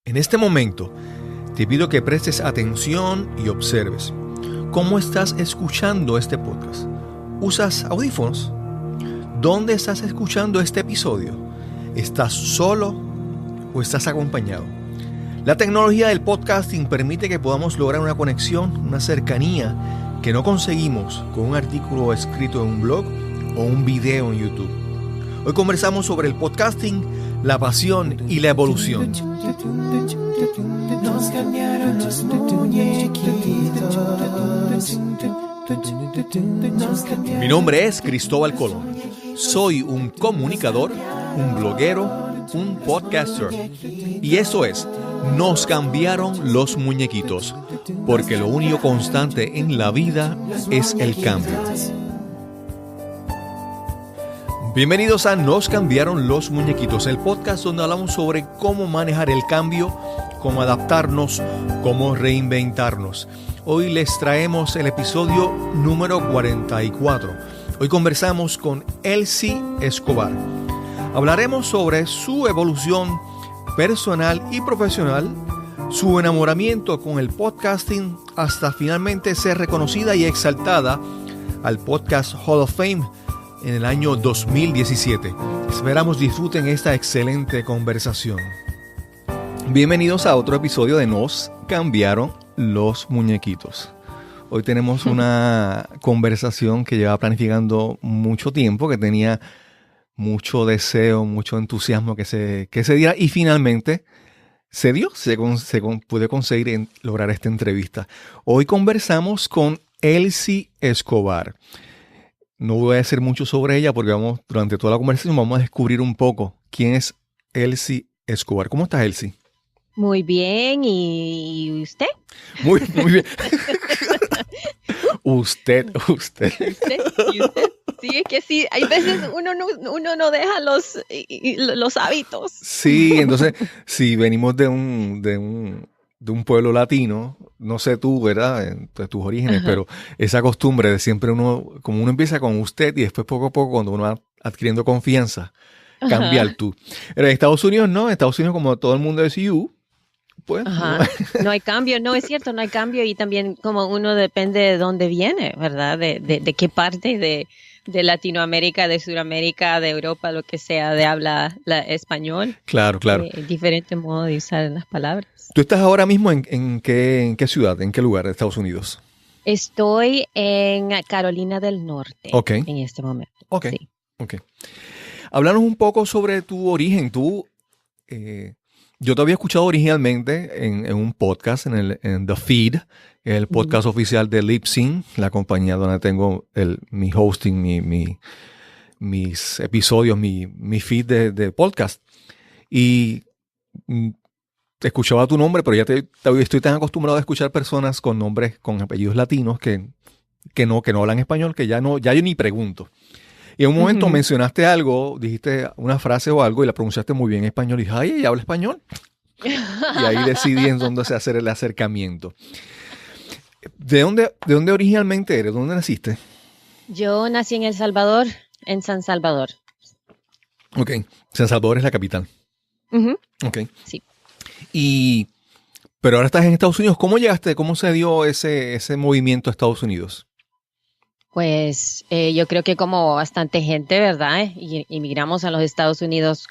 En este momento, te pido que prestes atención y observes cómo estás escuchando este podcast. ¿Usas audífonos? ¿Dónde estás escuchando este episodio? ¿Estás solo o estás acompañado? La tecnología del podcasting permite que podamos lograr una conexión, una cercanía que no conseguimos con un artículo escrito en un blog o un video en YouTube. Hoy conversamos sobre el podcasting, la pasión y la evolución. Nos cambiaron los muñequitos. Mi nombre es Cristóbal Colón. Soy un comunicador, un bloguero, un podcaster. Y eso es, nos cambiaron los muñequitos. Porque lo único constante en la vida es el cambio. Bienvenidos a Nos cambiaron los muñequitos, el podcast donde hablamos sobre cómo manejar el cambio, cómo adaptarnos, cómo reinventarnos. Hoy les traemos el episodio número 44. Hoy conversamos con Elsie Escobar. Hablaremos sobre su evolución personal y profesional, su enamoramiento con el podcasting hasta finalmente ser reconocida y exaltada al Podcast Hall of Fame en el año 2017. Esperamos disfruten esta excelente conversación. Bienvenidos a otro episodio de Nos cambiaron los muñequitos. Hoy tenemos una conversación que llevaba planificando mucho tiempo, que tenía mucho deseo, mucho entusiasmo que se diera y finalmente se dio, pude conseguir lograr esta entrevista. Hoy conversamos con Elsie Escobar. No voy a decir mucho sobre ella porque durante toda la conversación vamos a descubrir un poco quién es Elsie Escobar. ¿Cómo estás, Elsie? Muy bien, ¿y usted? Muy bien. Usted. ¿Y usted? Sí, es que sí, hay veces uno no deja los hábitos. Sí, entonces, si venimos de un pueblo latino, no sé tú, ¿verdad? De tus orígenes, Ajá. pero esa costumbre de siempre como uno empieza con usted y después poco a poco cuando uno va adquiriendo confianza, cambia el tú. Pero en Estados Unidos no, en Estados Unidos como todo el mundo es you, pues. Ajá. No hay cambio, no es cierto, no hay cambio y también como uno depende de dónde viene, ¿verdad? De qué parte de Latinoamérica, de Sudamérica, de Europa, lo que sea, de habla español. Claro. Diferente modo de usar las palabras. ¿Tú estás ahora mismo en qué ciudad, en qué lugar de Estados Unidos? Estoy en Carolina del Norte Ok. en este momento. Ok. Sí. Ok. Háblanos un poco sobre tu origen. Yo te había escuchado originalmente en un podcast, en The Feed, el podcast oficial de Libsyn, la compañía donde tengo mi hosting, mis episodios, mi feed de podcast. Y escuchaba tu nombre, pero estoy tan acostumbrado a escuchar personas con nombres, con apellidos latinos que no hablan español, que ya yo ni pregunto. Y en un momento mencionaste algo, dijiste una frase o algo y la pronunciaste muy bien en español. Y dije, ay, ella habla español. Y ahí decidí en dónde hacer el acercamiento. ¿De dónde originalmente eres? ¿Dónde naciste? Yo nací en El Salvador, en San Salvador. Ok, San Salvador es la capital. Ujú. Ok. Sí. Pero ahora estás en Estados Unidos. ¿Cómo llegaste? ¿Cómo se dio ese movimiento a Estados Unidos? Pues yo creo que como bastante gente, ¿verdad? Inmigramos a los Estados Unidos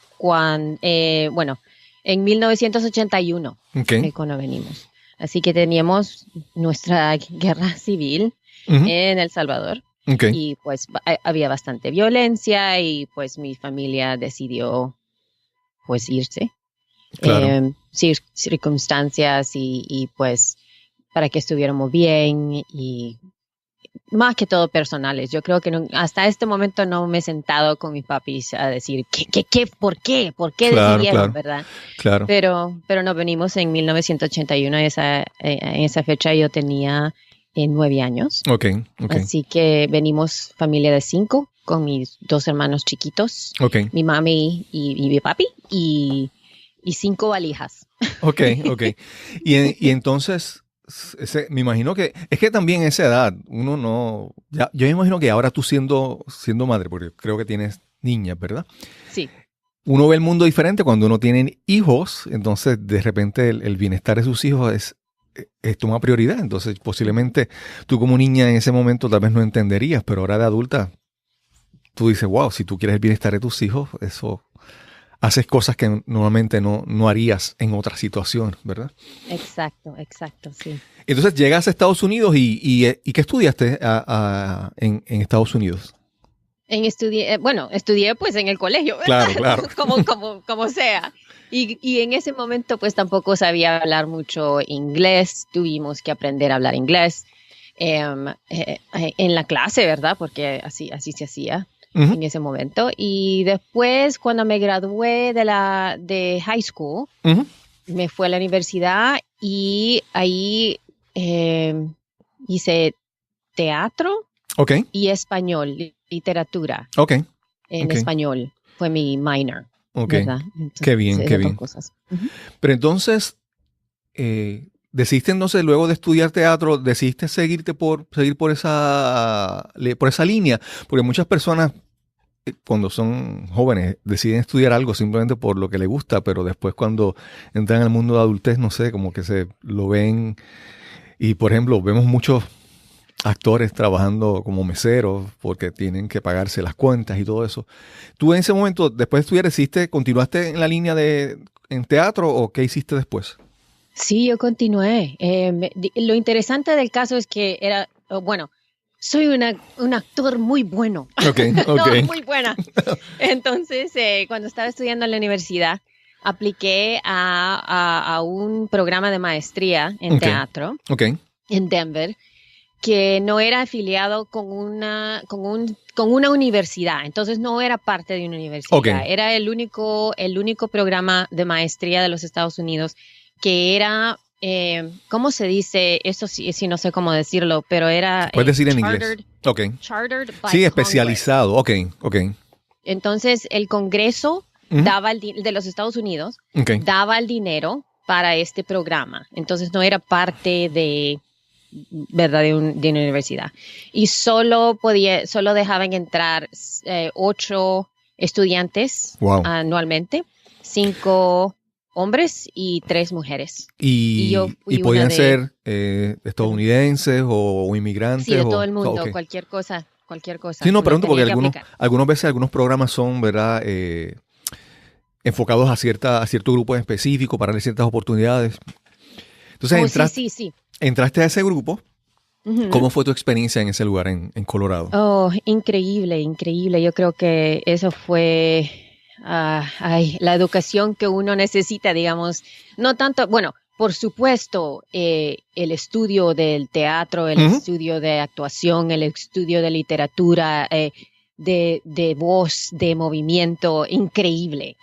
en 1981, Ok. cuando venimos. Así que teníamos nuestra guerra civil Ujú. en El Salvador. Ok. Y pues había bastante violencia y pues mi familia decidió pues irse. Claro. Circunstancias y pues para que estuviéramos bien y más que todo personales. Yo creo que hasta este momento no me he sentado con mis papis a decir ¿por qué? ¿Por qué Claro, decidieron, claro. verdad? Claro. Pero nos venimos en 1981, en esa fecha yo tenía 9 años. Ok. Así que venimos familia de 5 con mis 2 hermanos chiquitos, Ok. mi mami y mi papi y 5 valijas. Ok. Y entonces, me imagino que, es que también esa edad, uno no, yo me imagino que ahora tú siendo madre, porque creo que tienes niñas, ¿verdad? Sí. uno ve el mundo diferente cuando uno tiene hijos, entonces de repente el bienestar de sus hijos es toma prioridad. Entonces posiblemente tú como niña en ese momento tal vez no entenderías, pero ahora de adulta tú dices, wow, si tú quieres el bienestar de tus hijos, eso haces cosas que normalmente no harías en otra situación, ¿verdad? Exacto, sí. Entonces llegas a Estados Unidos y ¿qué estudiaste en Estados Unidos? Estudié pues en el colegio, ¿verdad? Claro. como sea. Y en ese momento pues tampoco sabía hablar mucho inglés, tuvimos que aprender a hablar inglés en la clase, ¿verdad? Porque así se hacía. En ese momento. Y después, cuando me gradué de high school, me fui a la universidad y ahí hice teatro y español, literatura. En español. Fue mi minor. ¿Verdad? Entonces, qué bien. Cosas. Pero entonces, decidiste entonces, luego de estudiar teatro, decidiste seguir por esa línea, porque muchas personas cuando son jóvenes deciden estudiar algo simplemente por lo que les gusta, pero después cuando entran al mundo de adultez, no sé, como que se lo ven. Y por ejemplo, vemos muchos actores trabajando como meseros porque tienen que pagarse las cuentas y todo eso. ¿Tú en ese momento, después de estudiar, continuaste en la línea en teatro o qué hiciste después? Sí, yo continué. Lo interesante del caso es que soy un actor muy bueno. No, muy buena. Entonces, cuando estaba estudiando en la universidad, apliqué a un programa de maestría en teatro en Denver, que no era afiliado con una universidad. Entonces, no era parte de una universidad. Era el único programa de maestría de los Estados Unidos que era... ¿cómo se dice? Eso sí, no sé cómo decirlo, pero era... Puedes decir en inglés. Chartered by sí, especializado. Congress. Entonces, el Congreso de los Estados Unidos daba el dinero para este programa. Entonces, no era parte de una universidad. Y solo dejaban entrar 8 estudiantes anualmente, 5... hombres y 3 mujeres. ¿Y podían ser estadounidenses o inmigrantes? Sí, de todo el mundo, cualquier cosa. Sí, no, pregunto porque algunas veces algunos programas son, ¿verdad? Enfocados a cierto grupo en específico para darle ciertas oportunidades. Entonces entraste a ese grupo. ¿Cómo fue tu experiencia en ese lugar, en Colorado? Oh, increíble. Yo creo que eso fue... la educación que uno necesita, digamos, no tanto, por supuesto, el estudio del teatro, el estudio de actuación, el estudio de literatura, de voz, de movimiento, increíble.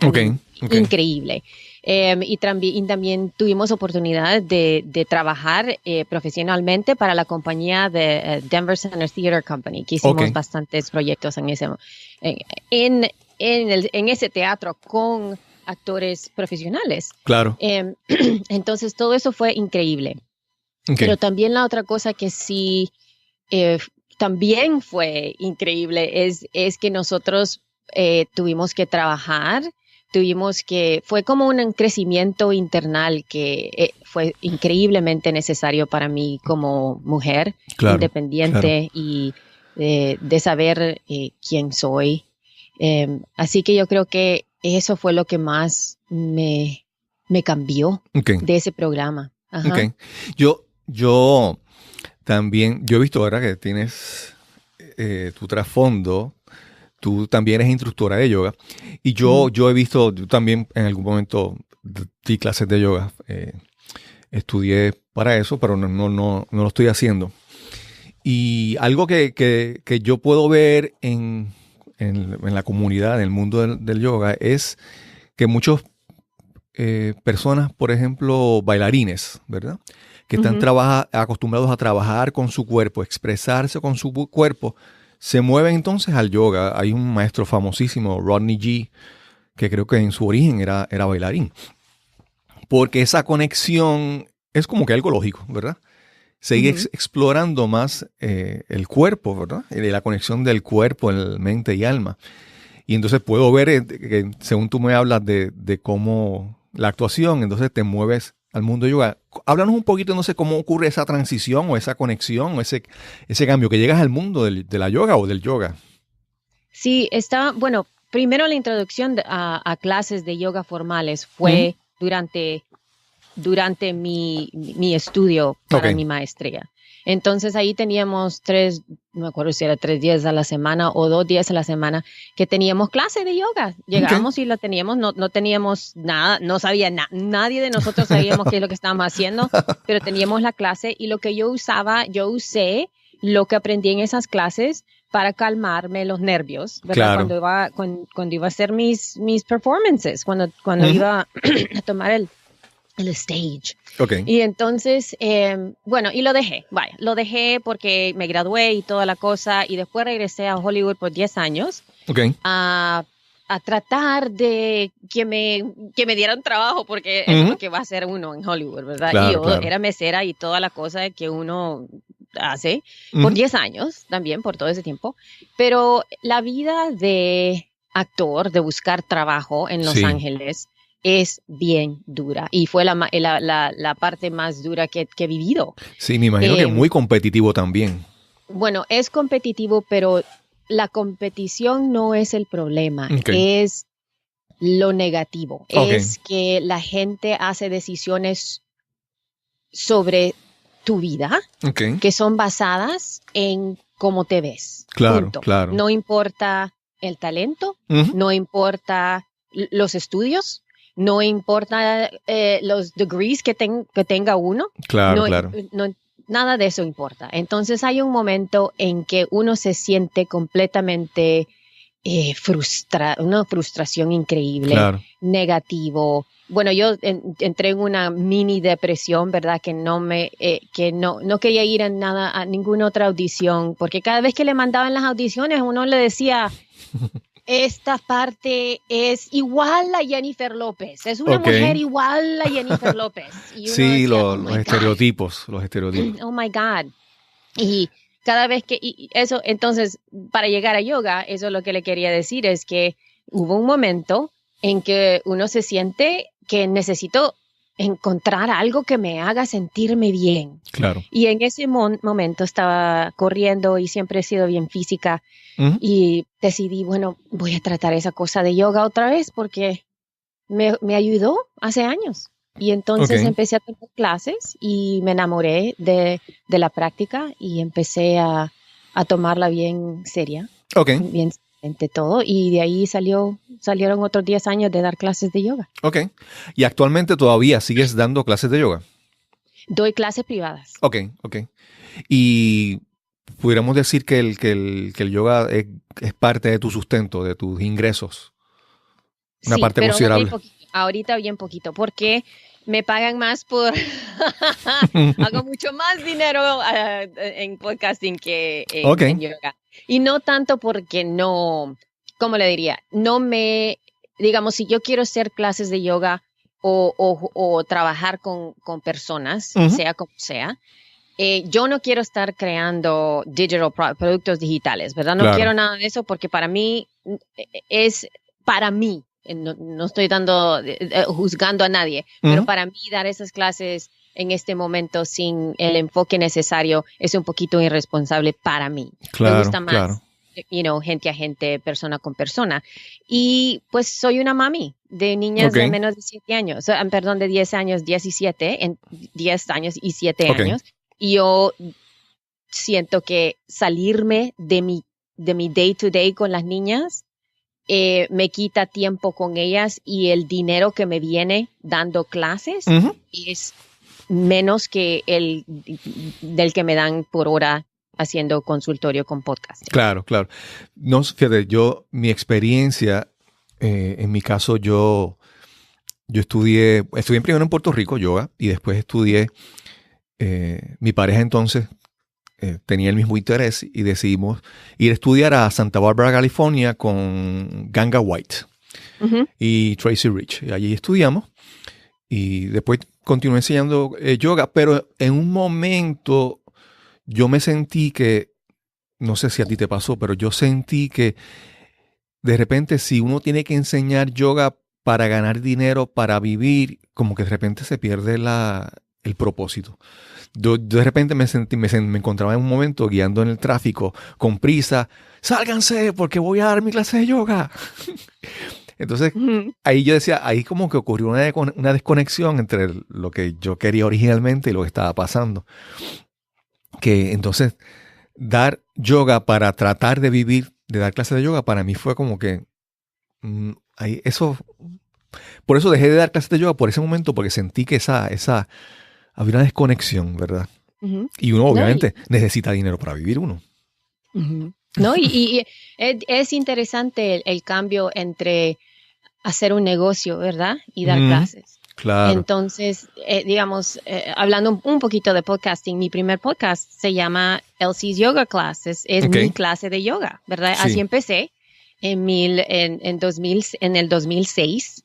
Increíble. Y también tuvimos oportunidad de trabajar profesionalmente para la compañía de Denver Center Theater Company, que hicimos bastantes proyectos en ese teatro con actores profesionales. Claro. Entonces, todo eso fue increíble. Pero también la otra cosa que sí también fue increíble es que nosotros tuvimos que trabajar, fue como un crecimiento internal que fue increíblemente necesario para mí como mujer independiente y de saber quién soy. Así que yo creo que eso fue lo que más me cambió de ese programa. Ajá. Yo también, yo he visto ahora que tienes tu trasfondo, tú también eres instructora de yoga y yo he visto, yo también en algún momento di clases de yoga, estudié para eso, pero no lo estoy haciendo. Y algo que yo puedo ver en la comunidad, en el mundo del yoga, es que muchas personas, por ejemplo, bailarines, ¿verdad? Que están acostumbrados a trabajar con su cuerpo, expresarse con su cuerpo, se mueven entonces al yoga. Hay un maestro famosísimo, Rodney G, que creo que en su origen era bailarín. Porque esa conexión es como que algo lógico, ¿verdad? Seguir explorando más el cuerpo, ¿verdad? La conexión del cuerpo, mente y alma. Y entonces puedo ver, que según tú me hablas de cómo la actuación, entonces te mueves al mundo de yoga. Háblanos un poquito, no sé, cómo ocurre esa transición o esa conexión o ese cambio, que llegas al mundo de la yoga o del yoga. Sí, bueno, primero la introducción a clases de yoga formales fue durante mi estudio para Ok. mi maestría. Entonces ahí teníamos no me acuerdo si era 3 días a la semana o 2 días a la semana que teníamos clase de yoga. Ok. Llegábamos y la teníamos, no teníamos nada, no sabía nadie de nosotros sabíamos qué es lo que estábamos haciendo, pero teníamos la clase y lo que yo usé lo que aprendí en esas clases para calmarme los nervios, ¿verdad? Claro. Cuando iba a hacer mis performances, cuando iba a tomar el stage. Ok. Y entonces, bueno, y lo dejé porque me gradué y toda la cosa, y después regresé a Hollywood por 10 años Ok. a tratar de que me dieran trabajo, porque eso es lo que va a hacer uno en Hollywood, ¿verdad? Claro, Y yo claro. era mesera y toda la cosa que uno hace por 10 años también, por todo ese tiempo. Pero la vida de actor, de buscar trabajo en Los Sí. Ángeles, es bien dura y fue la parte más dura que he vivido. Sí, me imagino que es muy competitivo también. Bueno, es competitivo, pero la competición no es el problema, Ok. es lo negativo. Ok. Es que la gente hace decisiones sobre tu vida Ok. que son basadas en cómo te ves. Claro, Punto. claro. No importa el talento, no importa los estudios, no importa los degrees que tenga uno. Claro, No, claro. nada de eso importa. Entonces hay un momento en que uno se siente completamente una frustración increíble, Claro. negativo. Bueno, yo entré en una mini depresión, ¿verdad? Que no quería ir a ninguna otra audición, porque cada vez que le mandaban las audiciones, uno le decía, esta parte es igual a Jennifer López, es una Ok. mujer igual a Jennifer López. Y uno Sí, decía, oh los my God, estereotipos, los estereotipos. oh my God. Y cada vez y eso, entonces, para llegar a yoga, eso es lo que le quería decir, es que hubo un momento en que uno se siente que necesito encontrar algo que me haga sentirme bien. Claro. Y en ese momento estaba corriendo y siempre he sido bien física y decidí, bueno, voy a tratar esa cosa de yoga otra vez porque me ayudó hace años. Y entonces Ok. empecé a tomar clases y me enamoré de la práctica y empecé a tomarla bien seria, Ok. bien seriamente todo. Y de ahí salieron otros 10 años de dar clases de yoga. Ok. ¿Y actualmente todavía sigues dando clases de yoga? Doy clases privadas. Ok, ok. Y pudiéramos decir que el yoga es parte de tu sustento, de tus ingresos. Una Sí, parte pero bien considerable. poquito. Ahorita bien poquito, porque me pagan más por... Hago mucho más dinero en podcasting que Ok. en yoga. Y no tanto porque no, ¿cómo le diría? Digamos, si yo quiero hacer clases de yoga o trabajar con personas, sea como sea, yo no quiero estar creando productos digitales, ¿verdad? No Claro. quiero nada de eso porque para mí es para mí. No estoy juzgando a nadie, pero para mí dar esas clases en este momento sin el enfoque necesario es un poquito irresponsable para mí. Claro, Me gusta más, claro. gente a gente, persona con persona. Y pues soy una mami de niñas Ok. de menos de 7 años, perdón, de 10 años, 17, en 10 años y 7 Ok. años. Y yo siento que salirme de mi day to day con las niñas me quita tiempo con ellas y el dinero que me viene dando clases es menos que el del que me dan por hora haciendo consultorio con podcast. Claro, claro. No, fíjate, mi experiencia, en mi caso, yo estudié primero en Puerto Rico, yoga, y después estudié, mi pareja entonces tenía el mismo interés y decidimos ir a estudiar a Santa Bárbara, California, con Ganga White y Tracy Rich. Y allí estudiamos y después continué enseñando yoga, pero en un momento yo me sentí que, no sé si a ti te pasó, pero yo sentí que de repente si uno tiene que enseñar yoga para ganar dinero, para vivir, como que de repente se pierde el propósito. Yo de repente me encontraba en un momento guiando en el tráfico con prisa. ¡Sálganse! Porque voy a dar mi clase de yoga. Entonces, ahí yo decía, ahí como que ocurrió una desconexión entre lo que yo quería originalmente y lo que estaba pasando. Que entonces, dar yoga para tratar de vivir, de dar clases de yoga, para mí fue como que, por eso dejé de dar clases de yoga por ese momento, porque sentí que había una desconexión, ¿verdad? Ujú. Y uno obviamente necesita dinero para vivir uno. Ujú. No, y es interesante el cambio entre hacer un negocio, ¿verdad? Y dar clases. Claro. Entonces, digamos, hablando un poquito de podcasting, mi primer podcast se llama Elsie's Yoga Classes, es Ok. mi clase de yoga, ¿verdad? Sí. Así empecé en el 2006.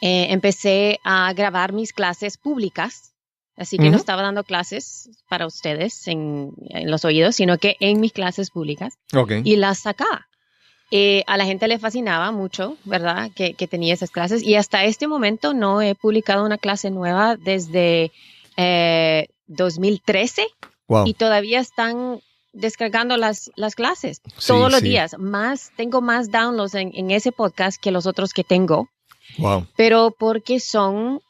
Empecé a grabar mis clases públicas. Así que no estaba dando clases para ustedes en los oídos, sino que en mis clases públicas. Ok. Y las sacaba. A la gente le fascinaba mucho, ¿verdad? Que tenía esas clases. Y hasta este momento no he publicado una clase nueva desde 2013. Wow. Y todavía están descargando las clases Sí, todos los sí. días. Tengo más downloads en ese podcast que los otros que tengo. Wow. Pero porque son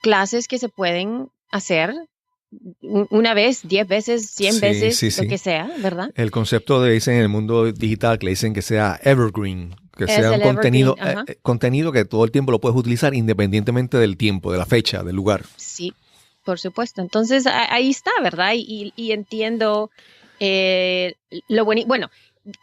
clases que se pueden hacer una vez, 10 veces, 100 Sí, veces, sí, lo sí. que sea, ¿verdad? El concepto dicen en el mundo digital que le dicen que sea evergreen, que Es sea un el contenido, evergreen, ajá. contenido que todo el tiempo lo puedes utilizar independientemente del tiempo, de la fecha, del lugar. Sí, por supuesto. Entonces, ahí está, ¿verdad? Y entiendo lo bonito. Bueno,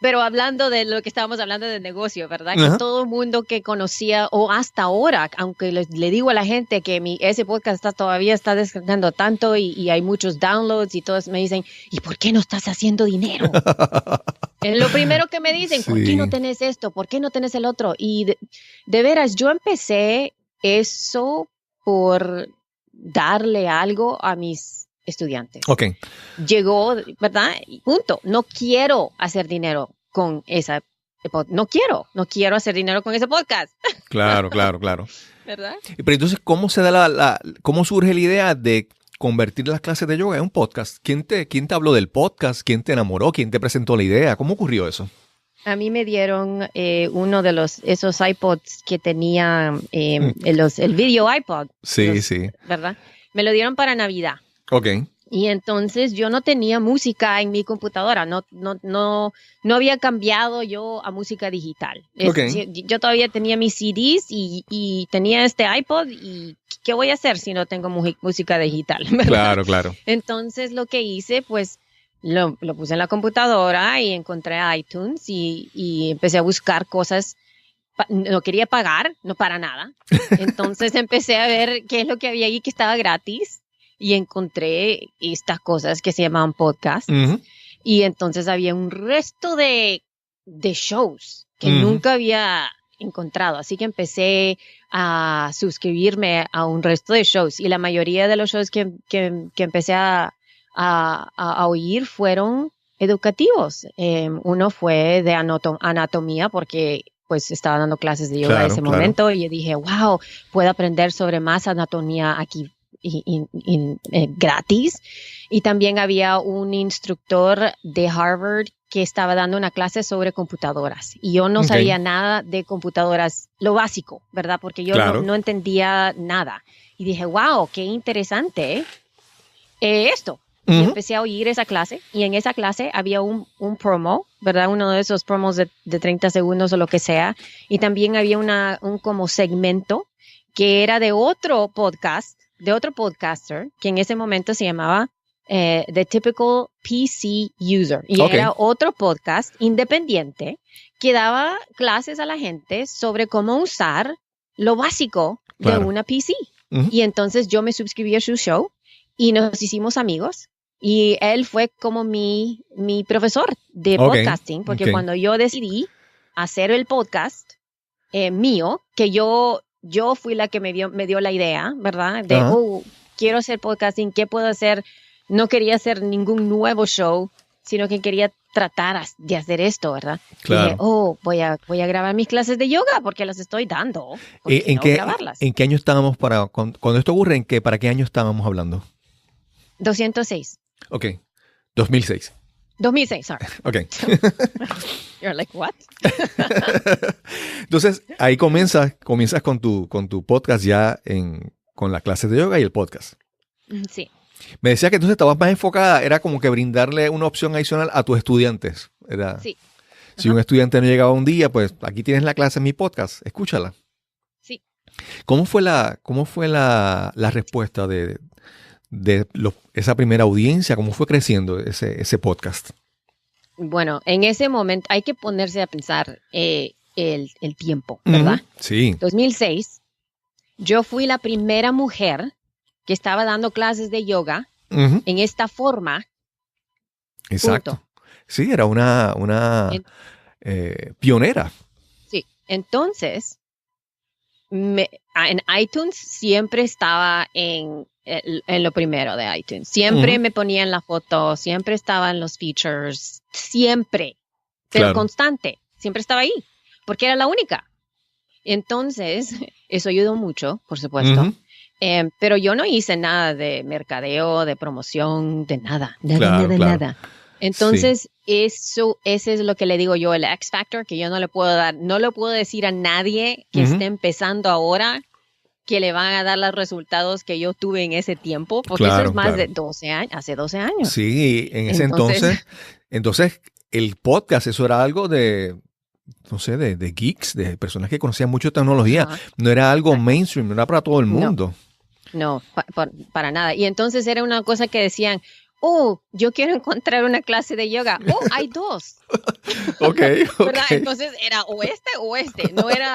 pero hablando de lo que estábamos hablando de negocio, ¿verdad? Ajá. Que todo el mundo que conocía, o hasta ahora, aunque le digo a la gente que ese podcast todavía está descargando tanto y hay muchos downloads y todos me dicen, ¿y por qué no estás haciendo dinero? Es lo primero que me dicen, ¿por qué Sí. no tenés esto? ¿Por qué no tenés el otro? Y de veras, yo empecé eso por darle algo a mis estudiantes. Ok. Llegó, ¿verdad? Y punto. No quiero hacer dinero con no quiero hacer dinero con ese podcast, Claro, claro, claro. ¿verdad? Pero entonces, ¿cómo se da cómo surge la idea de convertir las clases de yoga en un podcast? ¿Quién te habló del podcast? ¿Quién te enamoró? ¿Quién te presentó la idea? ¿Cómo ocurrió eso? A mí me dieron uno de esos iPods que tenía el video iPod. Sí, sí. ¿Verdad? Me lo dieron para Navidad. Ok. Y entonces yo no tenía música en mi computadora, no había cambiado yo a música digital. Ok. Yo todavía tenía mis CDs y tenía este iPod y ¿qué voy a hacer si no tengo música digital? ¿Verdad? Claro, claro. Entonces lo que hice, pues lo puse en la computadora y encontré iTunes y empecé a buscar cosas. No quería pagar, no para nada. Entonces empecé a ver qué es lo que había ahí que estaba gratis. Y encontré estas cosas que se llamaban podcasts. Ujú. Y entonces había un resto de shows que Ujú. nunca había encontrado. Así que empecé a suscribirme a un resto de shows. Y la mayoría de los shows que empecé a oír fueron educativos. Uno fue de anatomía porque pues estaba dando clases de yoga Claro, en ese claro. momento. Y yo dije, wow, puedo aprender sobre más anatomía aquí gratis. Y también había un instructor de Harvard que estaba dando una clase sobre computadoras. Y yo no Ok. sabía nada de computadoras, lo básico, ¿verdad? Porque yo Claro. no entendía nada. Y dije, wow, qué interesante esto. Y Ujú. empecé a oír esa clase. Y en esa clase había un promo, ¿verdad? Uno de esos promos de 30 segundos o lo que sea. Y también había un como segmento que era de otro podcast, de otro podcaster, que en ese momento se llamaba The Typical PC User. Y Ok. era otro podcast independiente que daba clases a la gente sobre cómo usar lo básico Claro. de una PC. Ujú. Y entonces yo me suscribí a su show y nos hicimos amigos. Y él fue como mi profesor de Ok, podcasting, porque ok. cuando yo decidí hacer el podcast mío, que yo fui la que me dio la idea, ¿verdad? De, Ajá. quiero hacer podcasting, ¿qué puedo hacer? No quería hacer ningún nuevo show, sino que quería tratar de hacer esto, ¿verdad? Claro. Dije, voy a grabar mis clases de yoga porque las estoy dando. ¿Por qué no grabarlas? ¿En qué año estábamos cuando esto ocurre? ¿Para qué año estábamos hablando? 206. Ok, 2006. 2006, sorry. Ok. You're like, what? Entonces, ahí comienzas con tu podcast ya con las clases de yoga y el podcast. Sí. Me decía que entonces estabas más enfocada, era como que brindarle una opción adicional a tus estudiantes. Sí. Si un estudiante no llegaba un día, pues aquí tienes la clase en mi podcast, escúchala. Sí. ¿Cómo fue la respuesta de esa primera audiencia? ¿Cómo fue creciendo ese podcast? Bueno, en ese momento hay que ponerse a pensar el tiempo, ¿verdad? Sí. 2006, yo fui la primera mujer que estaba dando clases de yoga en esta forma. Exacto. Punto. Sí, era una pionera. Sí, entonces, en iTunes siempre estaba en lo primero de iTunes. Siempre me ponían la foto, siempre estaba en los features, siempre, pero constante, siempre estaba ahí, porque era la única. Entonces, eso ayudó mucho, por supuesto. Pero yo no hice nada de mercadeo, de promoción, de nada. Entonces, ese es lo que le digo yo, el X Factor, que yo no le puedo dar, no le puedo decir a nadie que esté empezando ahora que le van a dar los resultados que yo tuve en ese tiempo, porque eso es más de 12 años, hace 12 años. Sí, en ese entonces el podcast, eso era algo de, no sé, de geeks, de personas que conocían mucho tecnología. No era algo mainstream, no era para todo el mundo. No, para nada. Y entonces era una cosa que decían, yo quiero encontrar una clase de yoga. Hay dos. Okay. ¿Verdad? Entonces era o este. No era,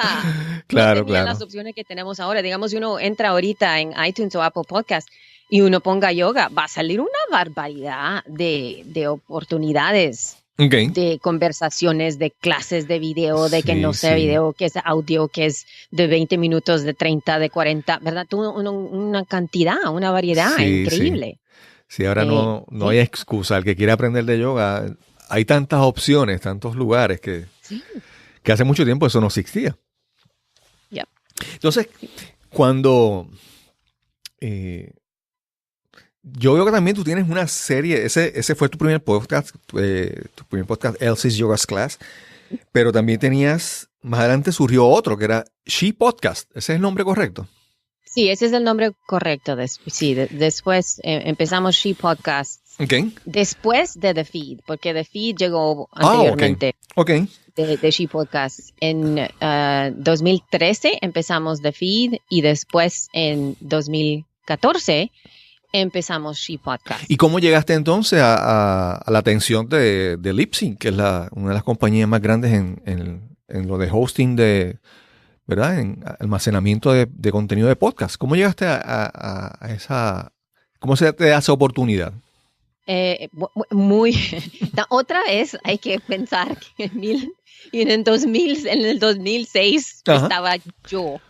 no tenía las opciones que tenemos ahora. Digamos, si uno entra ahorita en iTunes o Apple Podcast y uno ponga yoga, va a salir una barbaridad de oportunidades. De conversaciones, de clases de video, de que no sea video, que es audio, que es de 20 minutos, de 30, de 40, ¿verdad? Una cantidad, una variedad increíble. Sí, ahora no hay excusa. El que quiere aprender de yoga, hay tantas opciones, tantos lugares que hace mucho tiempo eso no existía. Yep. Entonces, cuando... yo veo que también tú tienes una serie, ese fue tu primer podcast, Elsie's Yoga Class, pero también más adelante surgió otro que era She Podcast. ¿Ese es el nombre correcto? Sí, ese es el nombre correcto. Después empezamos She Podcast. Okay. Después de The Feed, porque The Feed llegó anteriormente. Okay. De She Podcast. En 2013 empezamos The Feed y después en 2014 empezamos She Podcast. ¿Y cómo llegaste entonces a la atención de Libsyn, que es una de las compañías más grandes en lo de hosting ¿verdad? En almacenamiento de contenido de podcast? ¿Cómo llegaste a esa... ¿Cómo se te da esa oportunidad? Otra vez hay que pensar que en el 2006 estaba yo,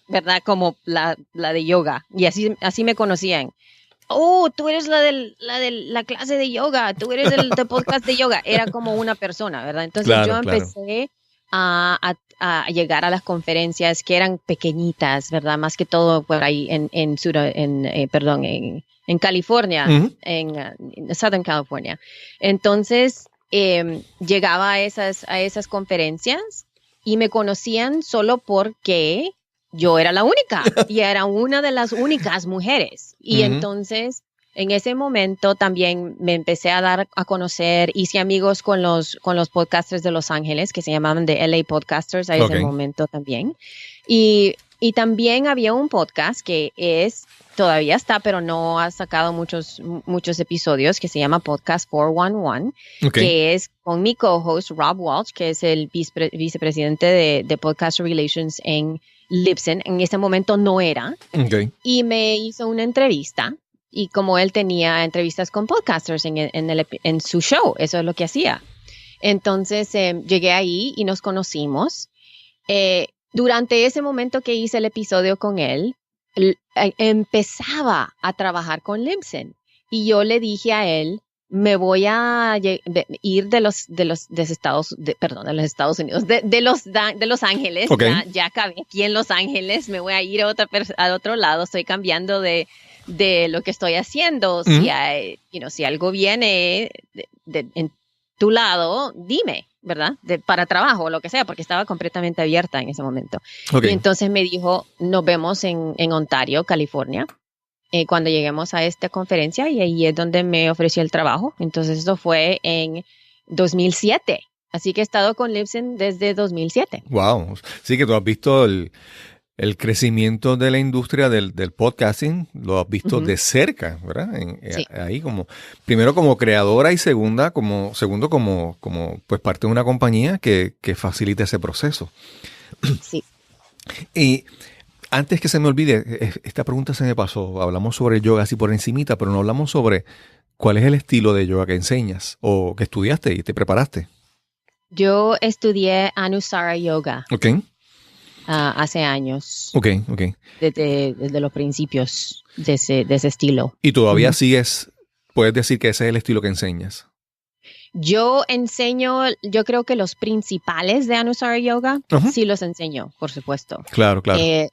¿verdad? Como la de yoga. Y así me conocían. Tú eres la de la clase de yoga, tú eres el de podcast de yoga. Era como una persona, ¿verdad? Entonces yo empecé a llegar a las conferencias que eran pequeñitas, ¿verdad? Más que todo por ahí en California, en Southern California. Entonces llegaba a esas conferencias y me conocían solo porque yo era la única y era una de las únicas mujeres. Y entonces, en ese momento también me empecé a dar a conocer, hice amigos con los podcasters de Los Ángeles, que se llamaban The LA Podcasters a ese momento también. Y también había un podcast que todavía está, pero no ha sacado muchos episodios, que se llama Podcast 411, que es con mi co-host Rob Walsh, que es el vicepresidente de Podcast Relations en Libsyn. En ese momento no era. Y me hizo una entrevista. Y como él tenía entrevistas con podcasters en su show, eso es lo que hacía. Entonces llegué ahí y nos conocimos. Durante ese momento que hice el episodio con él, empezaba a trabajar con Libsyn. Y yo le dije a él, me voy a ir de los Estados Unidos, de Los Ángeles. Ok. Ya acabé aquí en Los Ángeles, me voy a ir a otro lado, estoy cambiando de lo que estoy haciendo. Si algo viene en tu lado, dime, ¿verdad? Para trabajo o lo que sea, porque estaba completamente abierta en ese momento. Ok. Y entonces me dijo, nos vemos en Ontario, California, cuando lleguemos a esta conferencia, y ahí es donde me ofreció el trabajo. Entonces eso fue en 2007. Así que he estado con Libsyn desde 2007. Wow. Sí que tú has visto el crecimiento de la industria del podcasting, lo has visto de cerca, ¿verdad? Sí. Ahí primero como creadora y segundo como pues parte de una compañía que facilita ese proceso. Sí. Y antes que se me olvide, esta pregunta se me pasó. Hablamos sobre el yoga así por encimita, pero no hablamos sobre cuál es el estilo de yoga que enseñas o que estudiaste y te preparaste. Yo estudié Anusara Yoga. Ok. Hace años. Ok. Desde los principios de ese estilo. ¿Y todavía puedes decir que ese es el estilo que enseñas? Yo enseño, yo creo que los principales de Anusara Yoga, sí los enseño, por supuesto. Claro.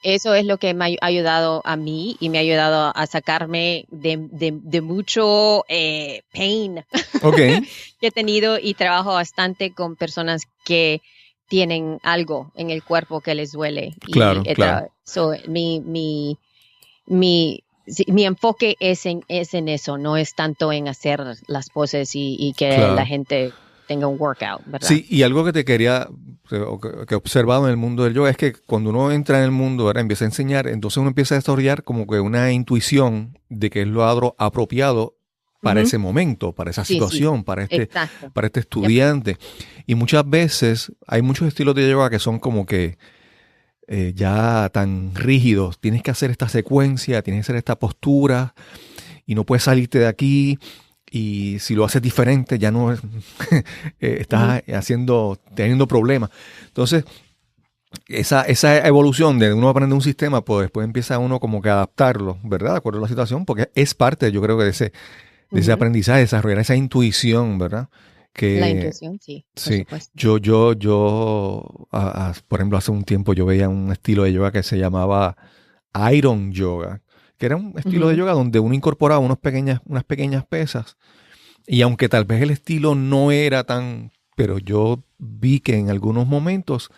Eso es lo que me ha ayudado a mí y me ha ayudado a sacarme de mucho pain que he tenido, y trabajo bastante con personas que tienen algo en el cuerpo que les duele. Claro. So, mi enfoque es en eso, no es tanto en hacer las poses y que la gente tenga un workout, ¿verdad? Sí, y algo que te quería, que he observado en el mundo del yoga es que cuando uno entra en el mundo, ¿verdad? Empieza a enseñar, entonces uno empieza a desarrollar como que una intuición de que es lo apropiado para ese momento, para esa situación, para este estudiante. Y muchas veces hay muchos estilos de yoga que son como que ya tan rígidos. Tienes que hacer esta secuencia, tienes que hacer esta postura y no puedes salirte de aquí. Y si lo haces diferente, ya no estás teniendo problemas. Entonces, esa evolución de uno aprende un sistema, pues después empieza uno como que a adaptarlo, ¿verdad? De acuerdo a la situación, porque es parte, yo creo que de ese aprendizaje, desarrollar esa intuición, ¿verdad? La intuición, sí, por supuesto. Yo por ejemplo, hace un tiempo yo veía un estilo de yoga que se llamaba Iron Yoga, que era un estilo de yoga donde uno incorporaba unas pequeñas pesas, y aunque tal vez el estilo no era pero yo vi que en algunos momentos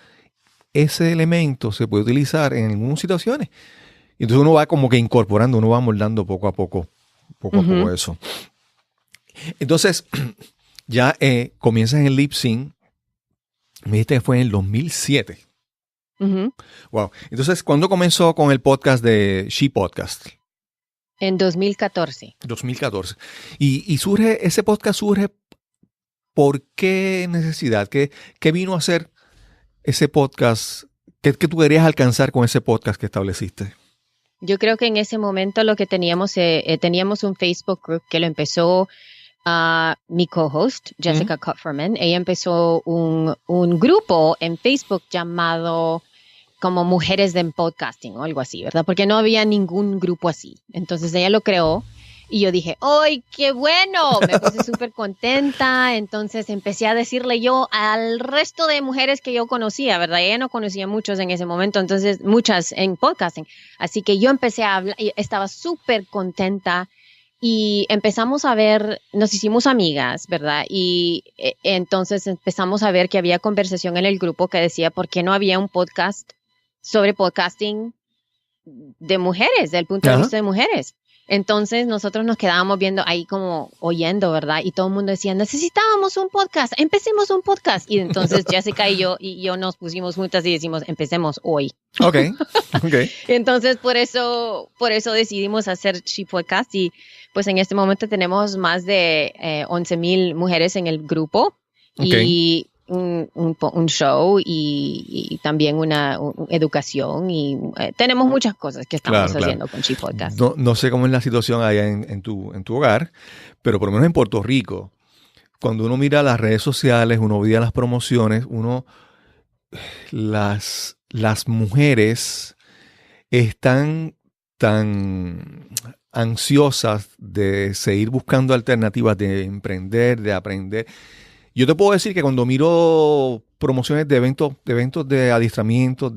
ese elemento se puede utilizar en algunas situaciones. Y entonces uno va como que incorporando, uno va moldando poco a poco eso. Entonces, ya comienzas en el Libsyn, me dijiste que fue en el 2007. Wow. Entonces, ¿cuándo comenzó con el podcast de She Podcast? En 2014. 2014. Y ese podcast surge, ¿por qué necesidad? ¿Qué vino a hacer ese podcast? ¿Qué tú querías alcanzar con ese podcast que estableciste? Yo creo que en ese momento lo que teníamos un Facebook group que lo empezó mi co-host, Jessica Kupferman. Ella empezó un grupo en Facebook llamado como Mujeres en Podcasting o algo así, ¿verdad? Porque no había ningún grupo así. Entonces ella lo creó y yo dije, ¡ay, qué bueno! Me puse súper contenta. Entonces empecé a decirle yo al resto de mujeres que yo conocía, ¿verdad? Ella no conocía muchos en ese momento, entonces muchas en podcasting. Así que yo empecé a hablar y estaba súper contenta. Y empezamos a ver, nos hicimos amigas, ¿verdad? Y entonces empezamos a ver que había conversación en el grupo que decía, ¿por qué no había un podcast sobre podcasting de mujeres, del punto de vista de mujeres? Entonces nosotros nos quedábamos viendo ahí como oyendo, ¿verdad? Y todo el mundo decía, necesitábamos un podcast, empecemos un podcast. Y entonces Jessica y yo nos pusimos juntas y decimos, empecemos hoy. Ok. Entonces por eso decidimos hacer She Podcast, y pues en este momento tenemos más de 11,000 mujeres en el grupo y un show y también una educación, y tenemos muchas cosas que estamos haciendo con She Podcast. No sé cómo es la situación allá en tu hogar, pero por lo menos en Puerto Rico, cuando uno mira las redes sociales, uno ve las promociones, las mujeres están tan ansiosas de seguir buscando alternativas, de emprender, de aprender. Yo te puedo decir que cuando miro promociones de eventos de adiestramiento,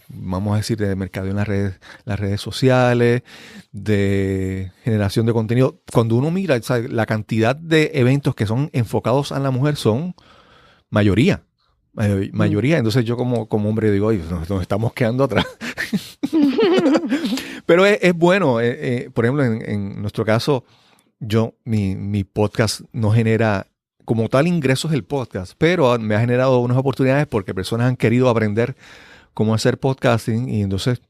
vamos a decir, de mercadeo en las redes sociales, de generación de contenido, cuando uno mira, o sea, la cantidad de eventos que son enfocados a la mujer son mayoría. Entonces yo como hombre digo, oye, nos estamos quedando atrás. Pero es bueno, por ejemplo, en nuestro caso, mi podcast no genera como tal ingresos el podcast, pero me ha generado unas oportunidades porque personas han querido aprender cómo hacer podcasting y entonces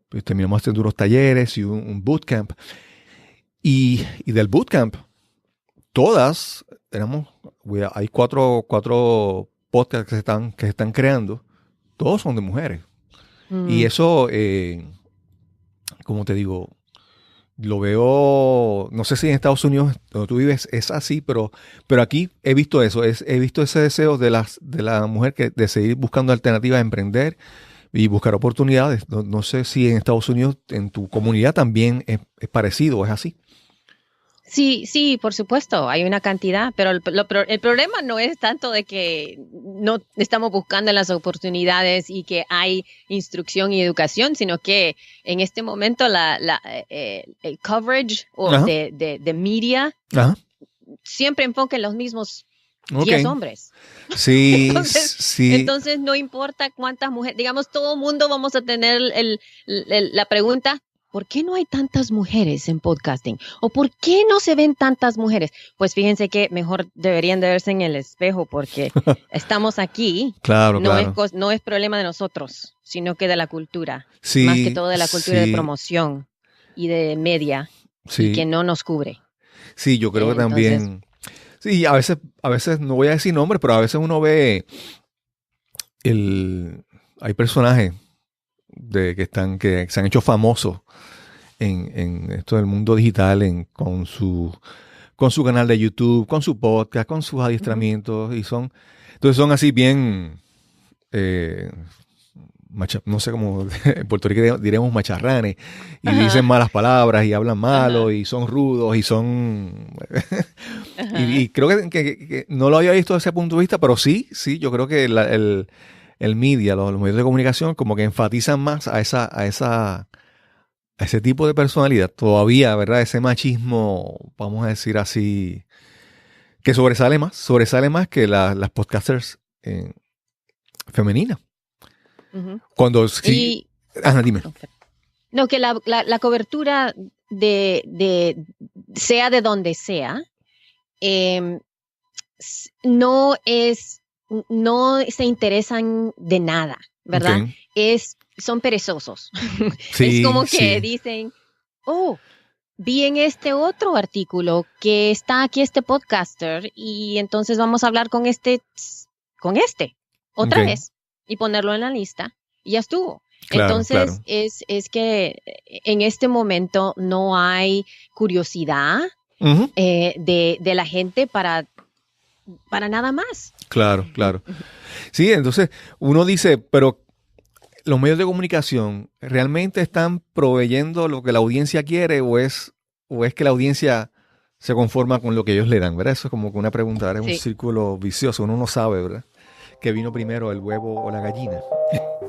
pues, terminamos haciendo unos talleres y un bootcamp. Y del bootcamp, todas, hay cuatro podcasts que se están creando, todos son de mujeres. Y eso, como te digo, lo veo, no sé si en Estados Unidos, donde tú vives, es así, pero aquí he visto eso, he visto ese deseo de la mujer de seguir buscando alternativas a emprender y buscar oportunidades. No sé si en Estados Unidos, en tu comunidad también es parecido, es así. Sí, por supuesto, hay una cantidad, pero el problema no es tanto de que no estamos buscando las oportunidades y que hay instrucción y educación, sino que en este momento el coverage de media siempre enfoca en los mismos 10 hombres. Sí, entonces no importa cuántas mujeres, digamos, todo mundo vamos a tener la pregunta, ¿por qué no hay tantas mujeres en podcasting? ¿O por qué no se ven tantas mujeres? Pues fíjense que mejor deberían de verse en el espejo porque estamos aquí. Claro. No es problema de nosotros, sino que de la cultura. Sí, más que todo de la cultura de promoción y de media y que no nos cubre. Sí, yo creo que también. Sí, a veces no voy a decir nombres, pero a veces uno ve hay personajes que se han hecho famosos en esto del mundo digital, con su canal de YouTube, con su podcast, con sus adiestramientos, entonces son así bien, no sé cómo en Puerto Rico diremos macharranes, y dicen malas palabras y hablan malo y son rudos y son y creo que no lo había visto desde ese punto de vista, pero sí, yo creo que el media, los medios de comunicación como que enfatizan más a ese tipo de personalidad. Todavía, ¿verdad? Ese machismo, vamos a decir así, que sobresale más que las podcasters femeninas. Cuando sí... dime. No, que la cobertura sea de donde sea, no se interesan de nada, ¿verdad? Son perezosos. Sí, es como que dicen, vi en este otro artículo que está aquí este podcaster y entonces vamos a hablar con este otra vez y ponerlo en la lista y ya estuvo. Claro, entonces es que en este momento no hay curiosidad de la gente para nada más. Claro. Sí, entonces uno dice, pero ¿los medios de comunicación realmente están proveyendo lo que la audiencia quiere o es que la audiencia se conforma con lo que ellos le dan? ¿Verdad? Eso es como una pregunta, ¿verdad? Es un círculo vicioso, uno no sabe, ¿verdad? ¿Qué vino primero, el huevo o la gallina?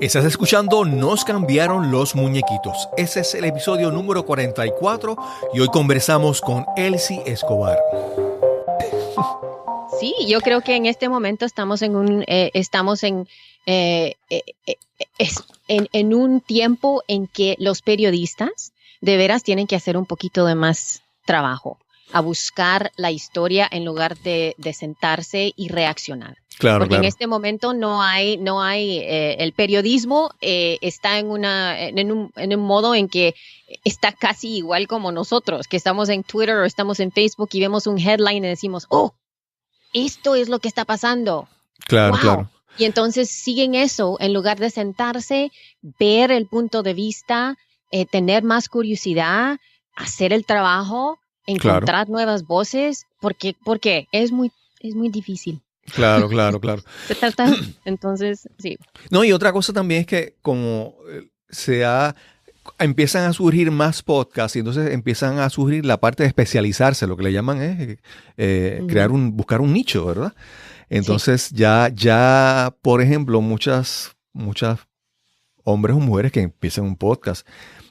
Estás escuchando Nos cambiaron los muñequitos. Ese es el episodio número 44 y hoy conversamos con Elsie Escobar. Sí, yo creo que en este momento estamos en un tiempo en que los periodistas de veras tienen que hacer un poquito de más trabajo, a buscar la historia en lugar de sentarse y reaccionar. Porque en este momento no hay el periodismo está en un modo en que está casi igual como nosotros, que estamos en Twitter o estamos en Facebook y vemos un headline y decimos, esto es lo que está pasando. Claro. Y entonces siguen eso en lugar de sentarse, ver el punto de vista, tener más curiosidad, hacer el trabajo, encontrar nuevas voces, porque es muy difícil. Claro. Se trata, entonces, sí. No, y otra cosa también es que como empiezan a surgir más podcasts y entonces empiezan a surgir la parte de especializarse, lo que le llaman es buscar un nicho, ¿verdad? Entonces ya, por ejemplo, muchas hombres o mujeres que empiezan un podcast,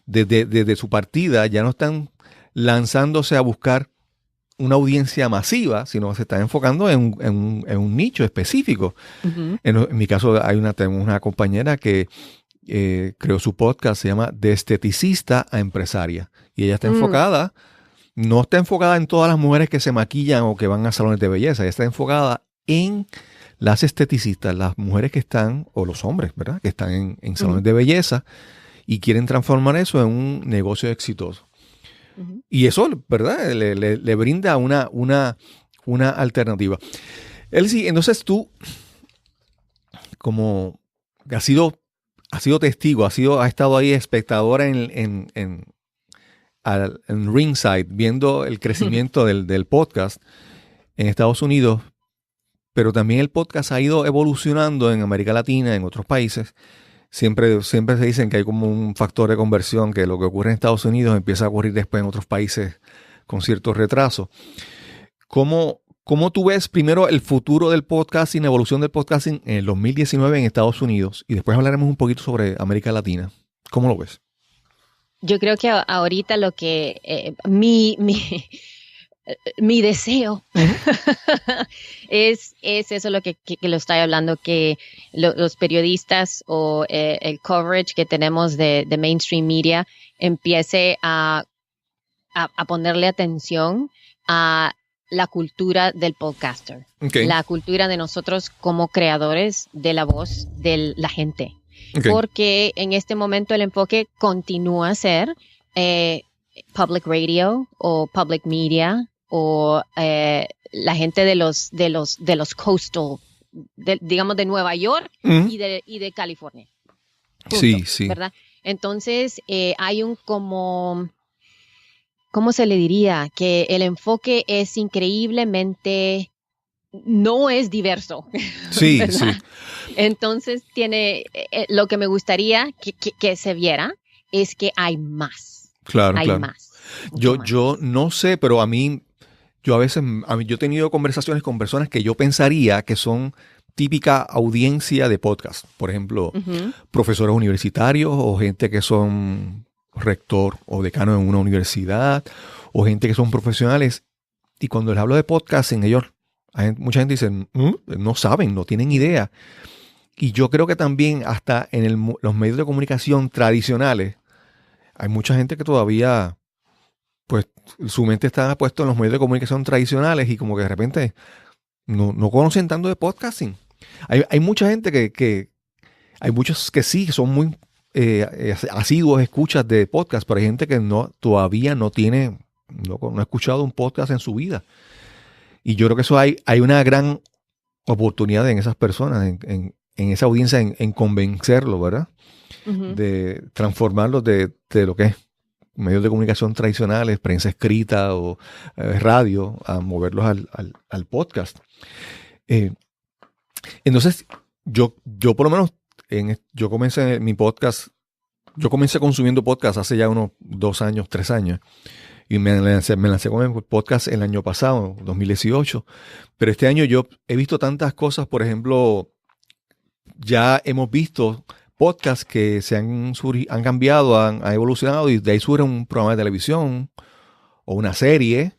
desde su partida ya no están lanzándose a buscar una audiencia masiva, sino se están enfocando en un nicho específico. Ujú. En mi caso, tenemos una compañera que creó su podcast, se llama De Esteticista a Empresaria. Y ella está enfocada, no está enfocada en todas las mujeres que se maquillan o que van a salones de belleza, ella está enfocada en las esteticistas, las mujeres que están, o los hombres, ¿verdad? Que están en salones de belleza y quieren transformar eso en un negocio exitoso. Ujú. Y eso, ¿verdad? Le brinda una alternativa. Elsie, entonces tú, como has sido testigo, has estado ahí espectadora en ringside, viendo el crecimiento del podcast en Estados Unidos, pero también el podcast ha ido evolucionando en América Latina, en otros países. Siempre se dicen que hay como un factor de conversión, que lo que ocurre en Estados Unidos empieza a ocurrir después en otros países con cierto retraso. ¿Cómo tú ves primero el futuro del podcasting, la evolución del podcasting en el 2019 en Estados Unidos? Y después hablaremos un poquito sobre América Latina. ¿Cómo lo ves? Yo creo que ahorita lo que mi deseo es eso lo que lo estoy hablando, que los periodistas o el coverage que tenemos de mainstream media empiece a ponerle atención a la cultura del podcaster, Okay. la cultura de nosotros como creadores de la voz de la gente. Okay. Porque en este momento el enfoque continúa a ser public radio o public media o la gente de los coastal, digamos de Nueva York y de California. Punto, Sí. ¿verdad? Entonces hay un como, ¿cómo se le diría? Que el enfoque es increíblemente, no es diverso. Sí, ¿verdad? sí. Entonces tiene, lo que me gustaría que se viera es que hay más. Claro, Hay claro. más. Mucho más. Yo no sé, pero yo he tenido conversaciones con personas que yo pensaría que son típica audiencia de podcast. Por ejemplo, Ujú. profesores universitarios o gente que son rector o decano en una universidad o gente que son profesionales. Y cuando les hablo de podcasting, mucha gente dice, no saben, no tienen idea. Y yo creo que también hasta en los medios de comunicación tradicionales hay mucha gente que todavía, pues, su mente está puesta en los medios de comunicación tradicionales y como que de repente no conocen tanto de podcasting. Hay mucha gente hay muchos que sí, son muy asiduos escuchas de podcast, pero hay gente que todavía no ha escuchado un podcast en su vida. Y yo creo que eso hay una gran oportunidad en esas personas, en esa audiencia, en convencerlo, ¿verdad? Ujú. De transformarlos de lo que es medios de comunicación tradicionales, prensa escrita o radio, a moverlos al podcast. Entonces, yo por lo menos, yo comencé mi podcast, yo comencé consumiendo podcast hace ya unos 2 años, 3 años. Y me lancé con el podcast el año pasado, 2018. Pero este año yo he visto tantas cosas. Por ejemplo, ya hemos visto podcasts que han cambiado, han evolucionado y de ahí surge un programa de televisión o una serie.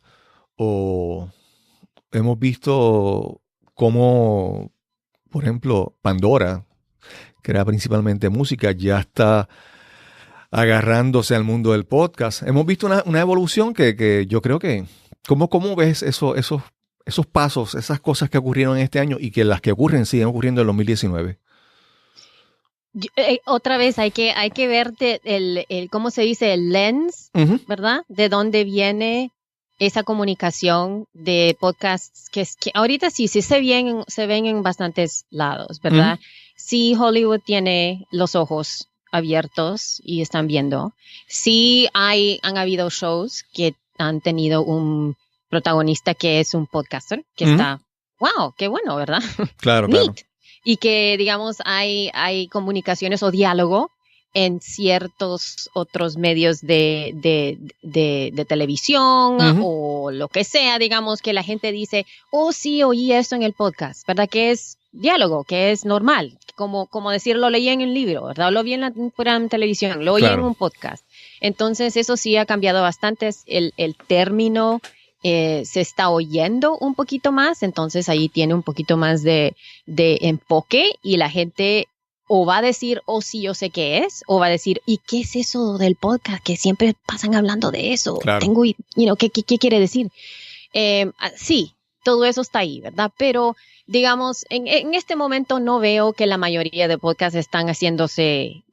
O hemos visto cómo, por ejemplo, Pandora, que era principalmente música, ya está agarrándose al mundo del podcast. Hemos visto una evolución que yo creo que... ¿Cómo ves esos pasos, esas cosas que ocurrieron en este año y que las que ocurren siguen ocurriendo en 2019? Otra vez hay que ver ¿cómo se dice? El lens, Uh-huh. ¿verdad? De dónde viene esa comunicación de podcasts que ahorita sí se ven en bastantes lados, ¿verdad? Sí, Hollywood tiene los ojos abiertos y están viendo. Sí, han habido shows que han tenido un protagonista que es un podcaster, que está, wow, qué bueno, ¿verdad? Claro, Neat. claro. Y que, digamos, hay comunicaciones o diálogo en ciertos otros medios de televisión o lo que sea, digamos, que la gente dice, oh, sí, oí esto en el podcast, ¿verdad? Que es diálogo, que es normal, como decir, lo leí en el libro, ¿verdad? Lo vi en la televisión, lo oí en un podcast. Entonces, eso sí ha cambiado bastante, el término se está oyendo un poquito más, entonces ahí tiene un poquito más de enfoque y la gente o va a decir, oh, sí, yo sé qué es, o va a decir, ¿y qué es eso del podcast? Que siempre pasan hablando de eso. Claro. ¿Qué quiere decir? Sí, todo eso está ahí, ¿verdad? Pero, digamos, en este momento no veo que la mayoría de podcasts están haciéndose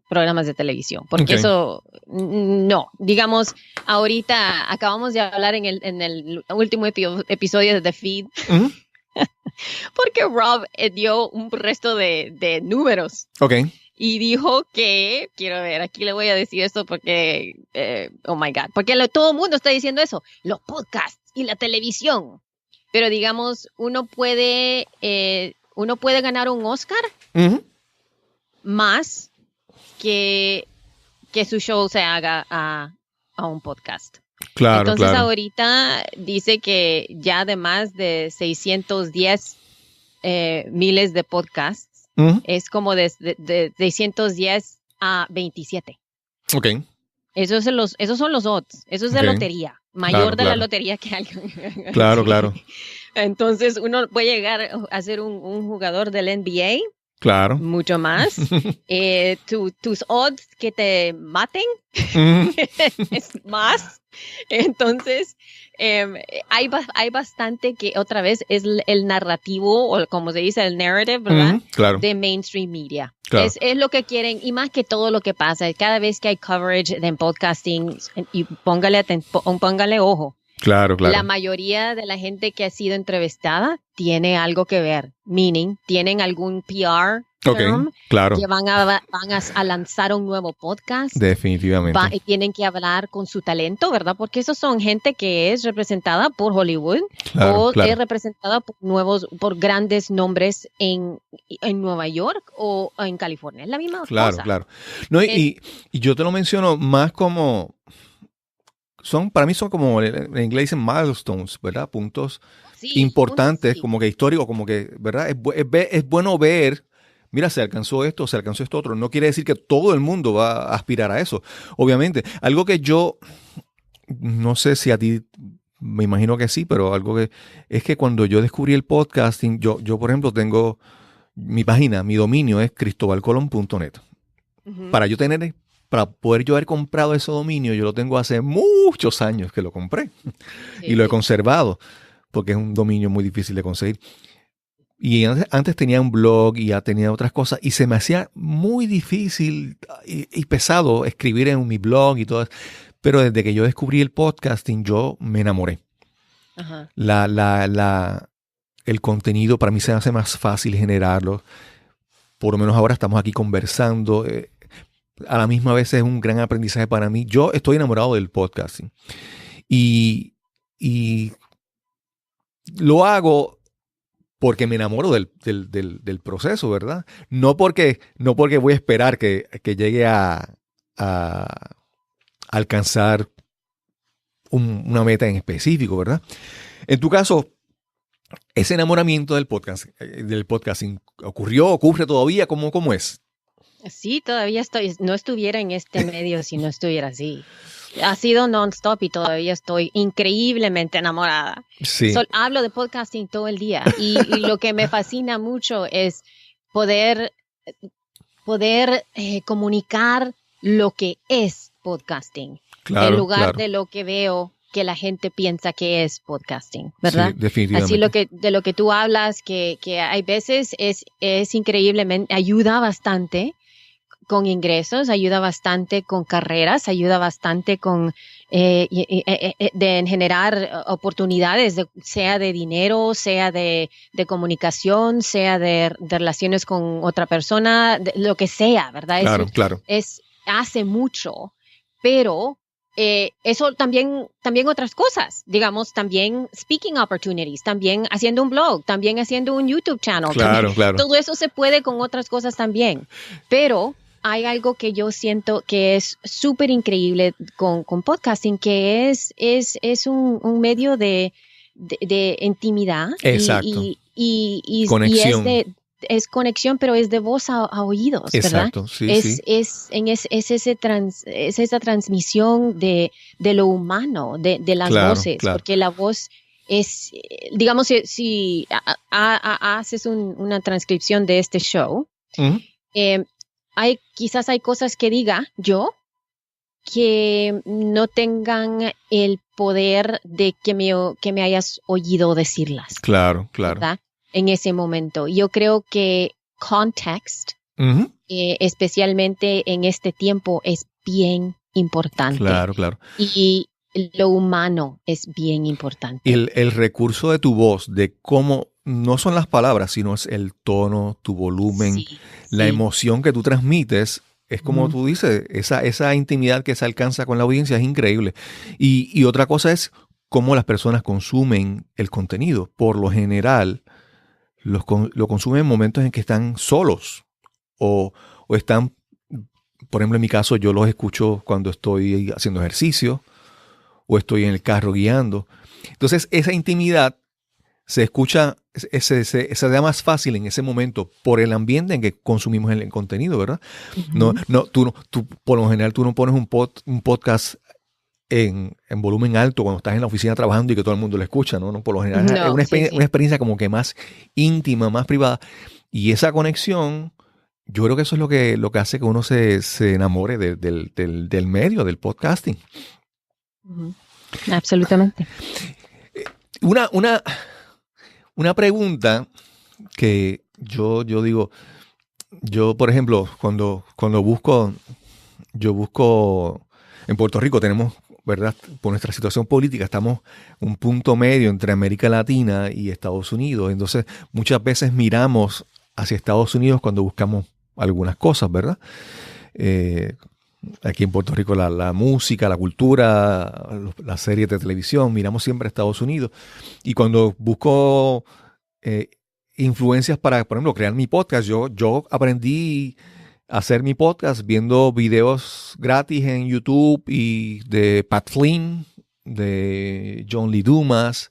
programas de televisión, porque eso, no. Digamos, ahorita acabamos de hablar en el último episodio de The Feed, porque Rob dio un resto de números. Ok. Y dijo que, quiero ver, aquí le voy a decir esto porque, oh my God, porque todo el mundo está diciendo eso, los podcasts y la televisión. Pero digamos, uno puede ganar un Oscar más que su show se haga a un podcast. Claro, entonces claro. ahorita dice que ya además de 610 miles de podcasts, es como de 610 a 27. Ok. Esos son los odds. Eso es de lotería. Mayor de la lotería que alguien. Claro, sí. claro. Entonces uno puede llegar a ser un jugador del NBA. Claro. Mucho más. Tus odds que te maten es más. Entonces, hay bastante que otra vez es el narrativo, o como se dice, el narrative, ¿verdad? Claro. De mainstream media. Claro. Es lo que quieren, y más que todo lo que pasa, cada vez que hay coverage de podcasting, y póngale ojo. Claro, claro. La mayoría de la gente que ha sido entrevistada tiene algo que ver, meaning, tienen algún PR firm claro. que van a lanzar un nuevo podcast. Definitivamente. Tienen que hablar con su talento, ¿verdad? Porque esos son gente que es representada por Hollywood es representada por grandes nombres en Nueva York o en California. Es la misma cosa. Claro. No, y yo te lo menciono más como... Para mí son como, en inglés dicen milestones, ¿verdad? Puntos importantes, como que históricos, como que, ¿verdad? Es bueno ver, mira, se alcanzó esto otro. No quiere decir que todo el mundo va a aspirar a eso, obviamente. Algo que yo, no sé si a ti, me imagino que sí, pero algo que, es que cuando yo descubrí el podcasting, yo por ejemplo, tengo mi página, mi dominio es cristobalcolon.net. Para poder yo haber comprado ese dominio, yo lo tengo hace muchos años que lo compré y lo he conservado porque es un dominio muy difícil de conseguir. Y antes tenía un blog y ya tenía otras cosas y se me hacía muy difícil y pesado escribir en mi blog y todo eso. Pero desde que yo descubrí el podcasting, yo me enamoré. Ajá. El contenido para mí se me hace más fácil generarlo. Por lo menos ahora estamos aquí conversando. A la misma vez es un gran aprendizaje para mí. Yo estoy enamorado del podcasting. Y lo hago porque me enamoro del proceso, ¿verdad? No porque voy a esperar que llegue a alcanzar una meta en específico, ¿verdad? En tu caso, ese enamoramiento del podcasting ocurre todavía, ¿cómo es? Sí, todavía no estuviera en este medio si no estuviera así. Ha sido non-stop y todavía estoy increíblemente enamorada. Sí. Hablo de podcasting todo el día y lo que me fascina mucho es poder comunicar lo que es podcasting en lugar de lo que veo que la gente piensa que es podcasting, ¿verdad? Sí, definitivamente. Así de lo que tú hablas, que hay veces es increíblemente, ayuda bastante con ingresos, ayuda bastante con carreras, ayuda bastante con de generar oportunidades, sea de dinero, sea de comunicación, sea de relaciones con otra persona, lo que sea, ¿verdad? Claro. Hace mucho, pero eso también otras cosas, digamos, también speaking opportunities, también haciendo un blog, también haciendo un YouTube channel. Claro. Todo eso se puede con otras cosas también, pero hay algo que yo siento que es súper increíble con podcasting, que es un medio de intimidad. Exacto. Y Conexión. es conexión, pero es de voz a oídos, ¿verdad? Exacto, sí, Es esa transmisión de lo humano, de las Claro, voces, claro. porque la voz es, digamos, si haces una transcripción de este show, Ujú. quizás hay cosas que diga yo que no tengan el poder de que me hayas oído decirlas, Claro, claro. ¿verdad? En ese momento. Yo creo que context, Ujú. especialmente en este tiempo, es bien importante. Claro, claro. Y lo humano es bien importante. Y el recurso de tu voz, de cómo no son las palabras, sino es el tono, tu volumen, Sí, la sí. emoción que tú transmites, es como tú dices, esa intimidad que se alcanza con la audiencia es increíble. Y otra cosa es cómo las personas consumen el contenido. Por lo general, lo consumen en momentos en que están solos o están, por ejemplo, en mi caso, yo los escucho cuando estoy haciendo ejercicio o estoy en el carro guiando. Entonces, esa intimidad se escucha, se da más fácil en ese momento por el ambiente en que consumimos el contenido, ¿verdad? Tú, por lo general, tú no pones un podcast en volumen alto cuando estás en la oficina trabajando y que todo el mundo lo escucha, ¿no? Por lo general es No, una sí, sí. una experiencia como que más íntima, más privada. Y esa conexión, yo creo que eso es lo que hace que uno se enamore del medio, del podcasting. Ujú. Absolutamente. Una pregunta que yo digo, yo por ejemplo, cuando yo busco, en Puerto Rico tenemos, ¿verdad? Por nuestra situación política, estamos un punto medio entre América Latina y Estados Unidos. Entonces, muchas veces miramos hacia Estados Unidos cuando buscamos algunas cosas, ¿verdad? Aquí en Puerto Rico la música, la cultura, las series de televisión, miramos siempre a Estados Unidos. Y cuando busco influencias para, por ejemplo, crear mi podcast, yo aprendí a hacer mi podcast viendo videos gratis en YouTube y de Pat Flynn, de John Lee Dumas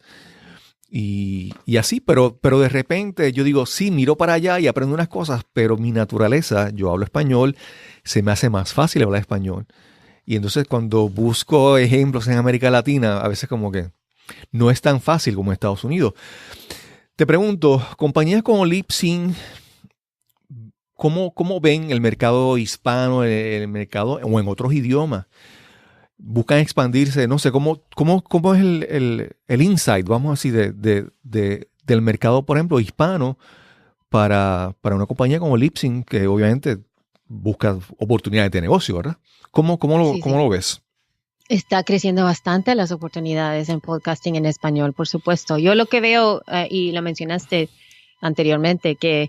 y así, pero de repente yo digo, sí, miro para allá y aprendo unas cosas, pero mi naturaleza, yo hablo español, se me hace más fácil hablar español. Y entonces cuando busco ejemplos en América Latina, a veces como que no es tan fácil como en Estados Unidos. Te pregunto, compañías como Libsyn, ¿cómo ven el mercado hispano, el mercado o en otros idiomas? Buscan expandirse, no sé, ¿cómo es el insight, vamos a decir, del mercado, por ejemplo, hispano para una compañía como Libsyn, que obviamente busca oportunidades de negocio, ¿verdad? ¿Cómo Sí. lo ves? Está creciendo bastante las oportunidades en podcasting en español, por supuesto. Yo lo que veo, y lo mencionaste anteriormente, que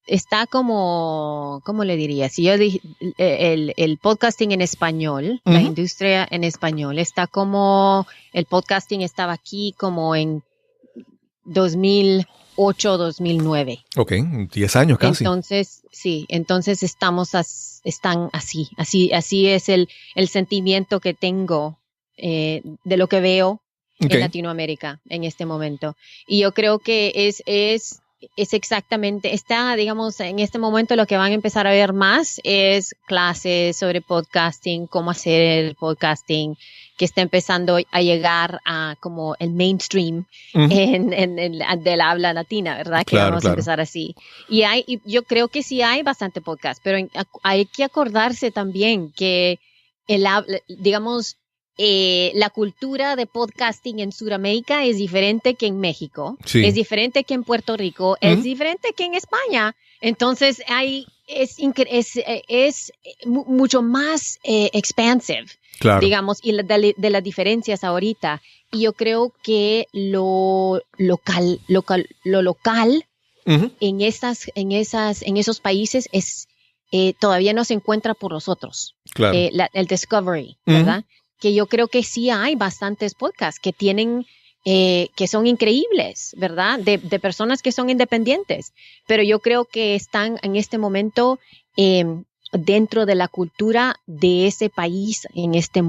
está como, ¿cómo le diría? Si yo dije, el podcasting en español, la industria en español, está como el podcasting estaba aquí como en 2008, 2009. Ok, 10 años casi. Entonces, sí, entonces están así es el sentimiento que tengo de lo que veo en Latinoamérica en este momento. Y yo creo que es exactamente, digamos, en este momento lo que van a empezar a ver más es clases sobre podcasting, cómo hacer el podcasting, que está empezando a llegar a como el mainstream del habla latina, ¿verdad? Que Claro, vamos claro. a empezar así. Y yo creo que sí hay bastante podcast, pero hay que acordarse también que digamos, la cultura de podcasting en Sudamérica es diferente que en México, Sí. es diferente que en Puerto Rico, es diferente que en España. Entonces es mucho más expansive, Claro. digamos, y de las diferencias ahorita. Y yo creo que lo local en esos países todavía no se encuentra por nosotros. Claro. El discovery, ¿verdad? Que yo creo que sí hay bastantes podcasts que tienen, que son increíbles, ¿verdad? De personas que son independientes. Pero yo creo que están en este momento dentro de la cultura de ese país en este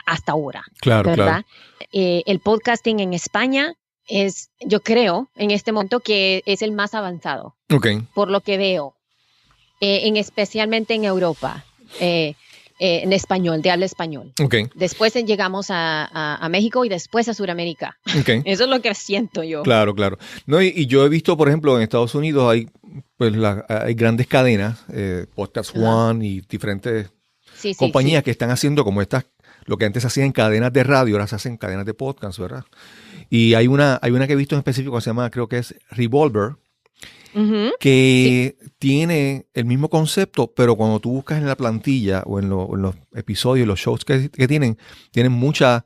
hasta ahora. Claro, ¿verdad? claro. El podcasting en España es, yo creo, en este momento que es el más avanzado, Ok. por lo que veo, especialmente en Europa, en español, de habla español. Ok. Después llegamos a México y después a Sudamérica. Ok. Eso es lo que siento yo. Claro, claro. No, y yo he visto, por ejemplo, en Estados Unidos hay grandes cadenas, Podcast Ajá. One y diferentes Sí, sí, compañías sí. que están haciendo como estas, lo que antes se hacía en cadenas de radio, ahora se hacen cadenas de podcast, ¿verdad? Y hay una que he visto en específico que se llama, creo que es Revolver, Ujú. que tiene el mismo concepto, pero cuando tú buscas en la plantilla o en los episodios, los shows que tienen muchas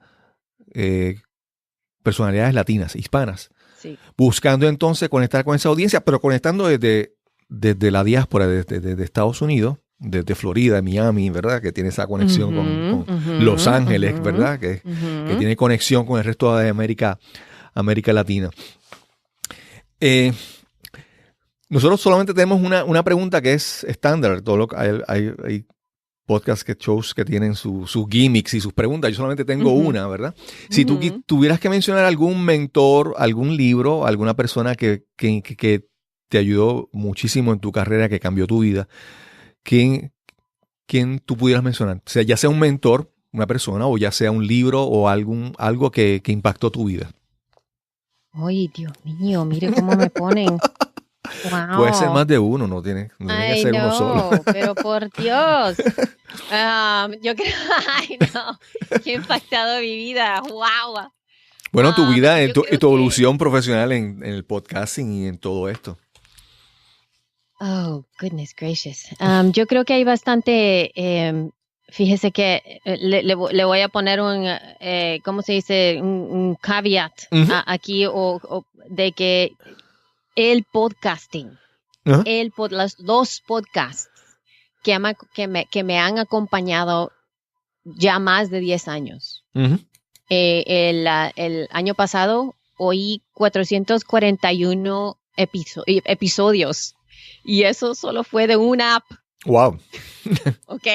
personalidades latinas, hispanas, Sí. buscando entonces conectar con esa audiencia, pero conectando desde la diáspora, desde Estados Unidos, desde Florida, Miami, ¿verdad? Que tiene esa conexión con Los Ángeles, ¿verdad? Que tiene conexión con el resto de América Latina. Nosotros solamente tenemos una pregunta que es estándar. Hay podcasts, shows que tienen sus gimmicks y sus preguntas. Yo solamente tengo una, ¿verdad? Si tú tuvieras que mencionar algún mentor, algún libro, alguna persona que te ayudó muchísimo en tu carrera, que cambió tu vida, ¿quién tú pudieras mencionar? O sea, ya sea un mentor, una persona, o ya sea un libro o algo que impactó tu vida. Ay, Dios mío, mire cómo me ponen. Wow. Puede ser más de uno, no tiene que ser uno solo. Pero por Dios. Yo creo, ay, no, qué impactado mi vida. Wow. Bueno, tu vida, yo creo tu evolución profesional en el podcasting y en todo esto. Oh, goodness gracious. Yo creo que hay bastante, fíjese que le voy a poner ¿cómo se dice? Un caveat aquí de que el podcasting, Ajá. los podcasts que me han acompañado ya más de 10 años. Uh-huh. El año pasado oí 441 episodios y eso solo fue de una app. Wow. ¿Ok?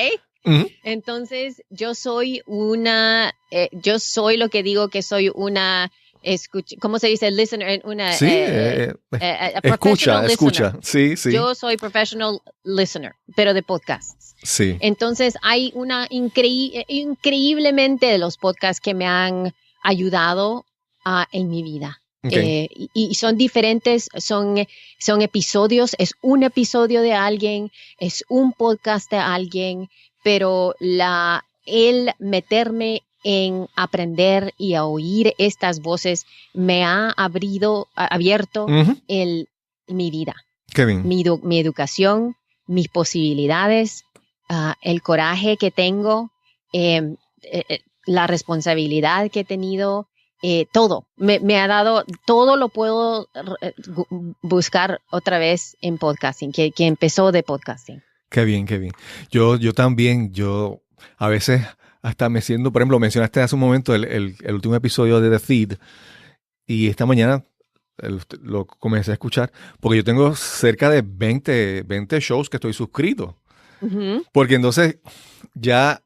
Uh-huh. Entonces yo soy lo que digo que soy una ¿cómo se dice? Listener, Sí, escucha. Sí, sí. Yo soy professional listener, pero de podcasts. Sí. Entonces hay increíblemente de los podcasts que me han ayudado en mi vida. Okay. Y son diferentes, son episodios, es un episodio de alguien, es un podcast de alguien, pero el meterme en aprender y a oír estas voces me ha abierto mi vida. Qué bien. Mi educación, mis posibilidades, el coraje que tengo, la responsabilidad que he tenido, todo. Me ha dado, todo lo puedo buscar otra vez en podcasting, que empezó de podcasting. Qué bien, qué bien. Yo también, a veces hasta me siento, por ejemplo, mencionaste hace un momento el último episodio de The Feed y esta mañana lo comencé a escuchar porque yo tengo cerca de 20 shows que estoy suscrito. Uh-huh. Porque entonces ya,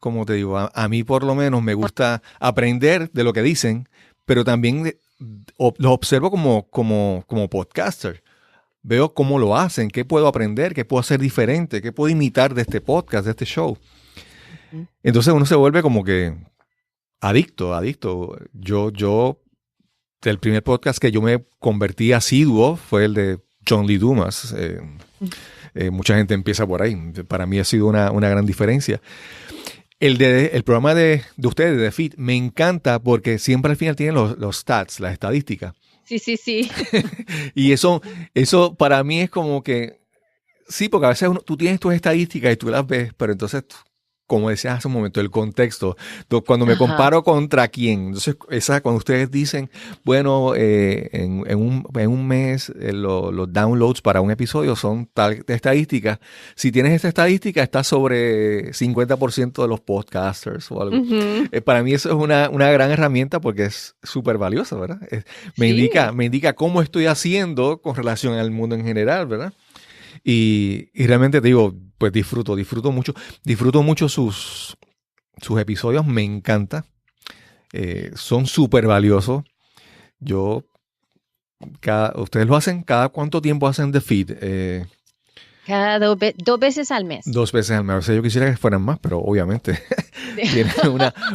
como te digo, a mí por lo menos me gusta aprender de lo que dicen, pero también los observo como podcaster. Veo cómo lo hacen, qué puedo aprender, qué puedo hacer diferente, qué puedo imitar de este podcast, de este show. Entonces uno se vuelve como que adicto. Yo, el primer podcast que yo me convertí asiduo fue el de John Lee Dumas. Mucha gente empieza por ahí. Para mí ha sido una gran diferencia. El programa de ustedes, de Feed, me encanta porque siempre al final tienen los stats, las estadísticas. Sí. Y eso para mí es como que, sí, porque a veces tú tienes tus estadísticas y tú las ves, pero entonces, como decías hace un momento, el contexto, cuando me comparo contra quién, entonces cuando ustedes dicen, bueno, en un mes los downloads para un episodio son tal de estadísticas, si tienes esta estadística estás sobre 50% de los podcasters o algo. Uh-huh. Para mí eso es una gran herramienta porque es súper valiosa, ¿verdad? Me indica cómo estoy haciendo con relación al mundo en general, ¿verdad? Y realmente te digo, pues disfruto mucho sus episodios, me encanta. Son súper valiosos. ¿Ustedes lo hacen? ¿Cada cuánto tiempo hacen The Feed? Cada 2 veces al mes. 2 veces al mes. O sea, yo quisiera que fueran más, pero obviamente tiene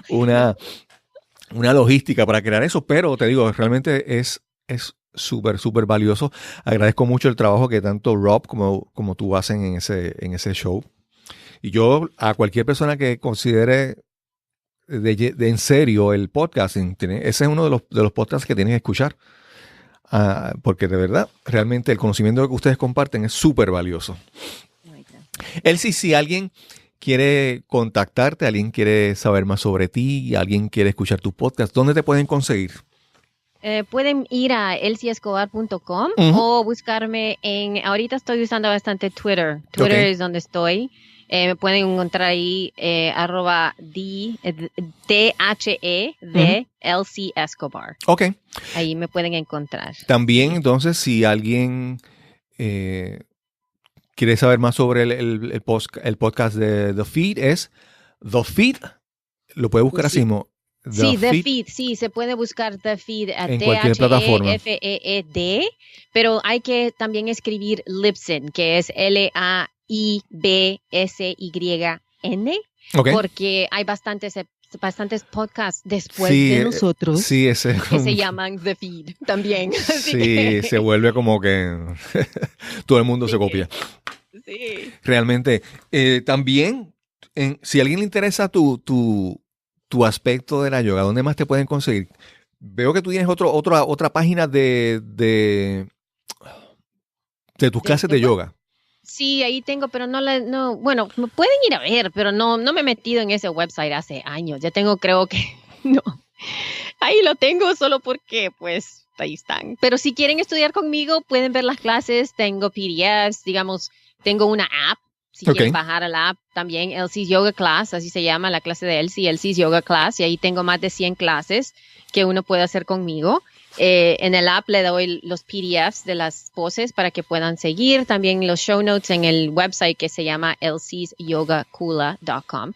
una logística para crear eso. Pero te digo, realmente es súper, súper valioso. Agradezco mucho el trabajo que tanto Rob como tú hacen en ese show. Y yo, a cualquier persona que considere en serio el podcasting, ese es uno de los podcasts que tienen que escuchar. Porque de verdad, realmente el conocimiento que ustedes comparten es súper valioso. Elsie, si alguien quiere contactarte, alguien quiere saber más sobre ti, alguien quiere escuchar tu podcast, ¿dónde te pueden conseguir? Pueden ir a elsiescobar.com o buscarme ahorita estoy usando bastante Twitter. Twitter es donde estoy. Me pueden encontrar ahí @THE Elsie Escobar. Ok. Ahí me pueden encontrar. También, entonces, si alguien quiere saber más sobre el podcast de The Feed, es The Feed. Lo puede buscar así mismo. The Feed. Sí, se puede buscar The Feed en cualquier plataforma. THEFEED, pero hay que también escribir Libsyn, que es LAIBSYN, porque hay bastantes podcasts después de nosotros que se llaman The Feed también. Sí, se vuelve como que todo el mundo se copia. Sí. Realmente. También, si a alguien le interesa tu aspecto de la yoga, ¿dónde más te pueden conseguir? Veo que tú tienes otra página de tus clases de yoga. Sí, ahí tengo, pero bueno, me pueden ir a ver, pero no me he metido en ese website hace años. Ya creo que no. Ahí lo tengo solo porque, pues, ahí están. Pero si quieren estudiar conmigo, pueden ver las clases. Tengo PDFs, digamos, tengo una app. Si quieren bajar a la app también, Elsie's Yoga Class, así se llama la clase de Elsie's Yoga Class, y ahí tengo más de 100 clases que uno puede hacer conmigo. En el app le doy los PDFs de las poses para que puedan seguir, también los show notes en el website que se llama elsiesYogaKula.com.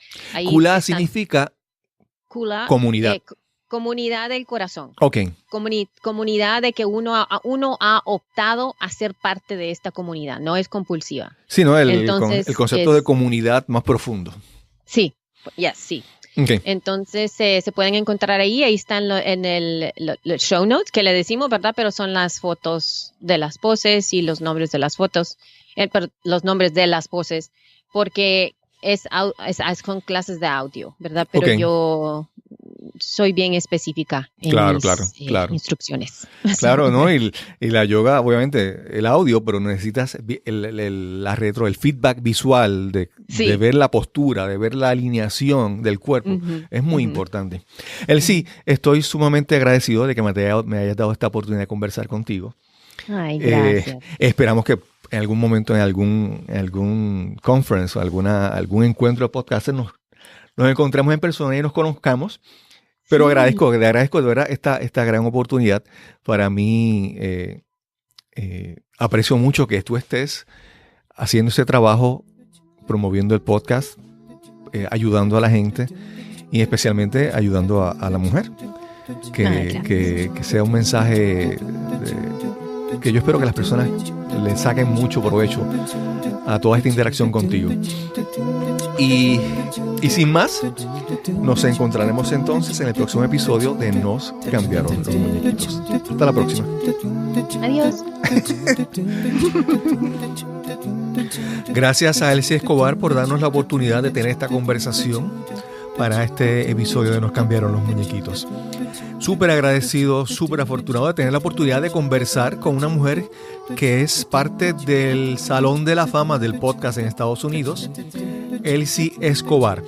Kula significa comunidad. Comunidad del corazón. Ok. Comunidad de que uno ha optado a ser parte de esta comunidad, no es compulsiva. Sí, ¿no? El concepto de comunidad más profundo. Sí, sí. Okay. Entonces se pueden encontrar ahí están en los show notes que le decimos, ¿verdad? Pero son las fotos de las poses y los nombres de las fotos, los nombres de las poses, porque son clases de audio, ¿verdad? Pero yo soy bien específica en mis instrucciones. Claro, ¿no? Y la yoga, obviamente, el audio, pero necesitas el feedback visual de ver la postura, de ver la alineación del cuerpo. Es muy importante. Elsie, estoy sumamente agradecido de que me hayas dado esta oportunidad de conversar contigo. Ay, gracias. Esperamos que en algún momento, en algún conference o algún encuentro de podcast nos encontremos en persona y nos conozcamos. Pero te agradezco de verdad esta gran oportunidad. Para mí, aprecio mucho que tú estés haciendo ese trabajo, promoviendo el podcast, ayudando a la gente y especialmente ayudando a la mujer. Que sea un mensaje que yo espero que las personas le saquen mucho provecho a toda esta interacción contigo. Y sin más, nos encontraremos entonces en el próximo episodio de Nos Cambiaron los Muñequitos. Hasta la próxima. Adiós. Gracias a Elsie Escobar por darnos la oportunidad de tener esta conversación para este episodio de Nos Cambiaron los Muñequitos. Súper agradecido, súper afortunado de tener la oportunidad de conversar con una mujer que es parte del Salón de la Fama del podcast en Estados Unidos, Elsie Escobar.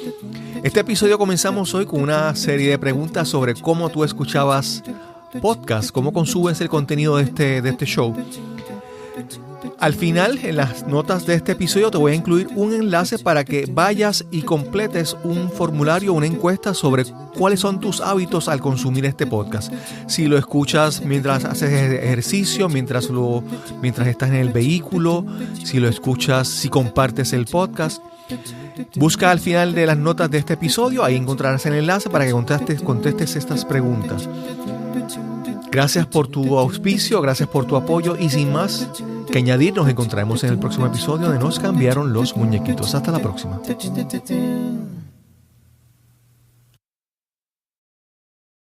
Este episodio comenzamos hoy con una serie de preguntas sobre cómo tú escuchabas podcast, cómo consumes el contenido de este show. Al final, en las notas de este episodio, te voy a incluir un enlace para que vayas y completes un formulario, una encuesta sobre cuáles son tus hábitos al consumir este podcast. Si lo escuchas mientras haces ejercicio, mientras estás en el vehículo, si lo escuchas, si compartes el podcast. Busca al final de las notas de este episodio, ahí encontrarás el enlace para que contestes estas preguntas. Gracias por tu auspicio, gracias por tu apoyo y sin más que añadir, nos encontraremos en el próximo episodio de Nos cambiaron los muñequitos. Hasta la próxima.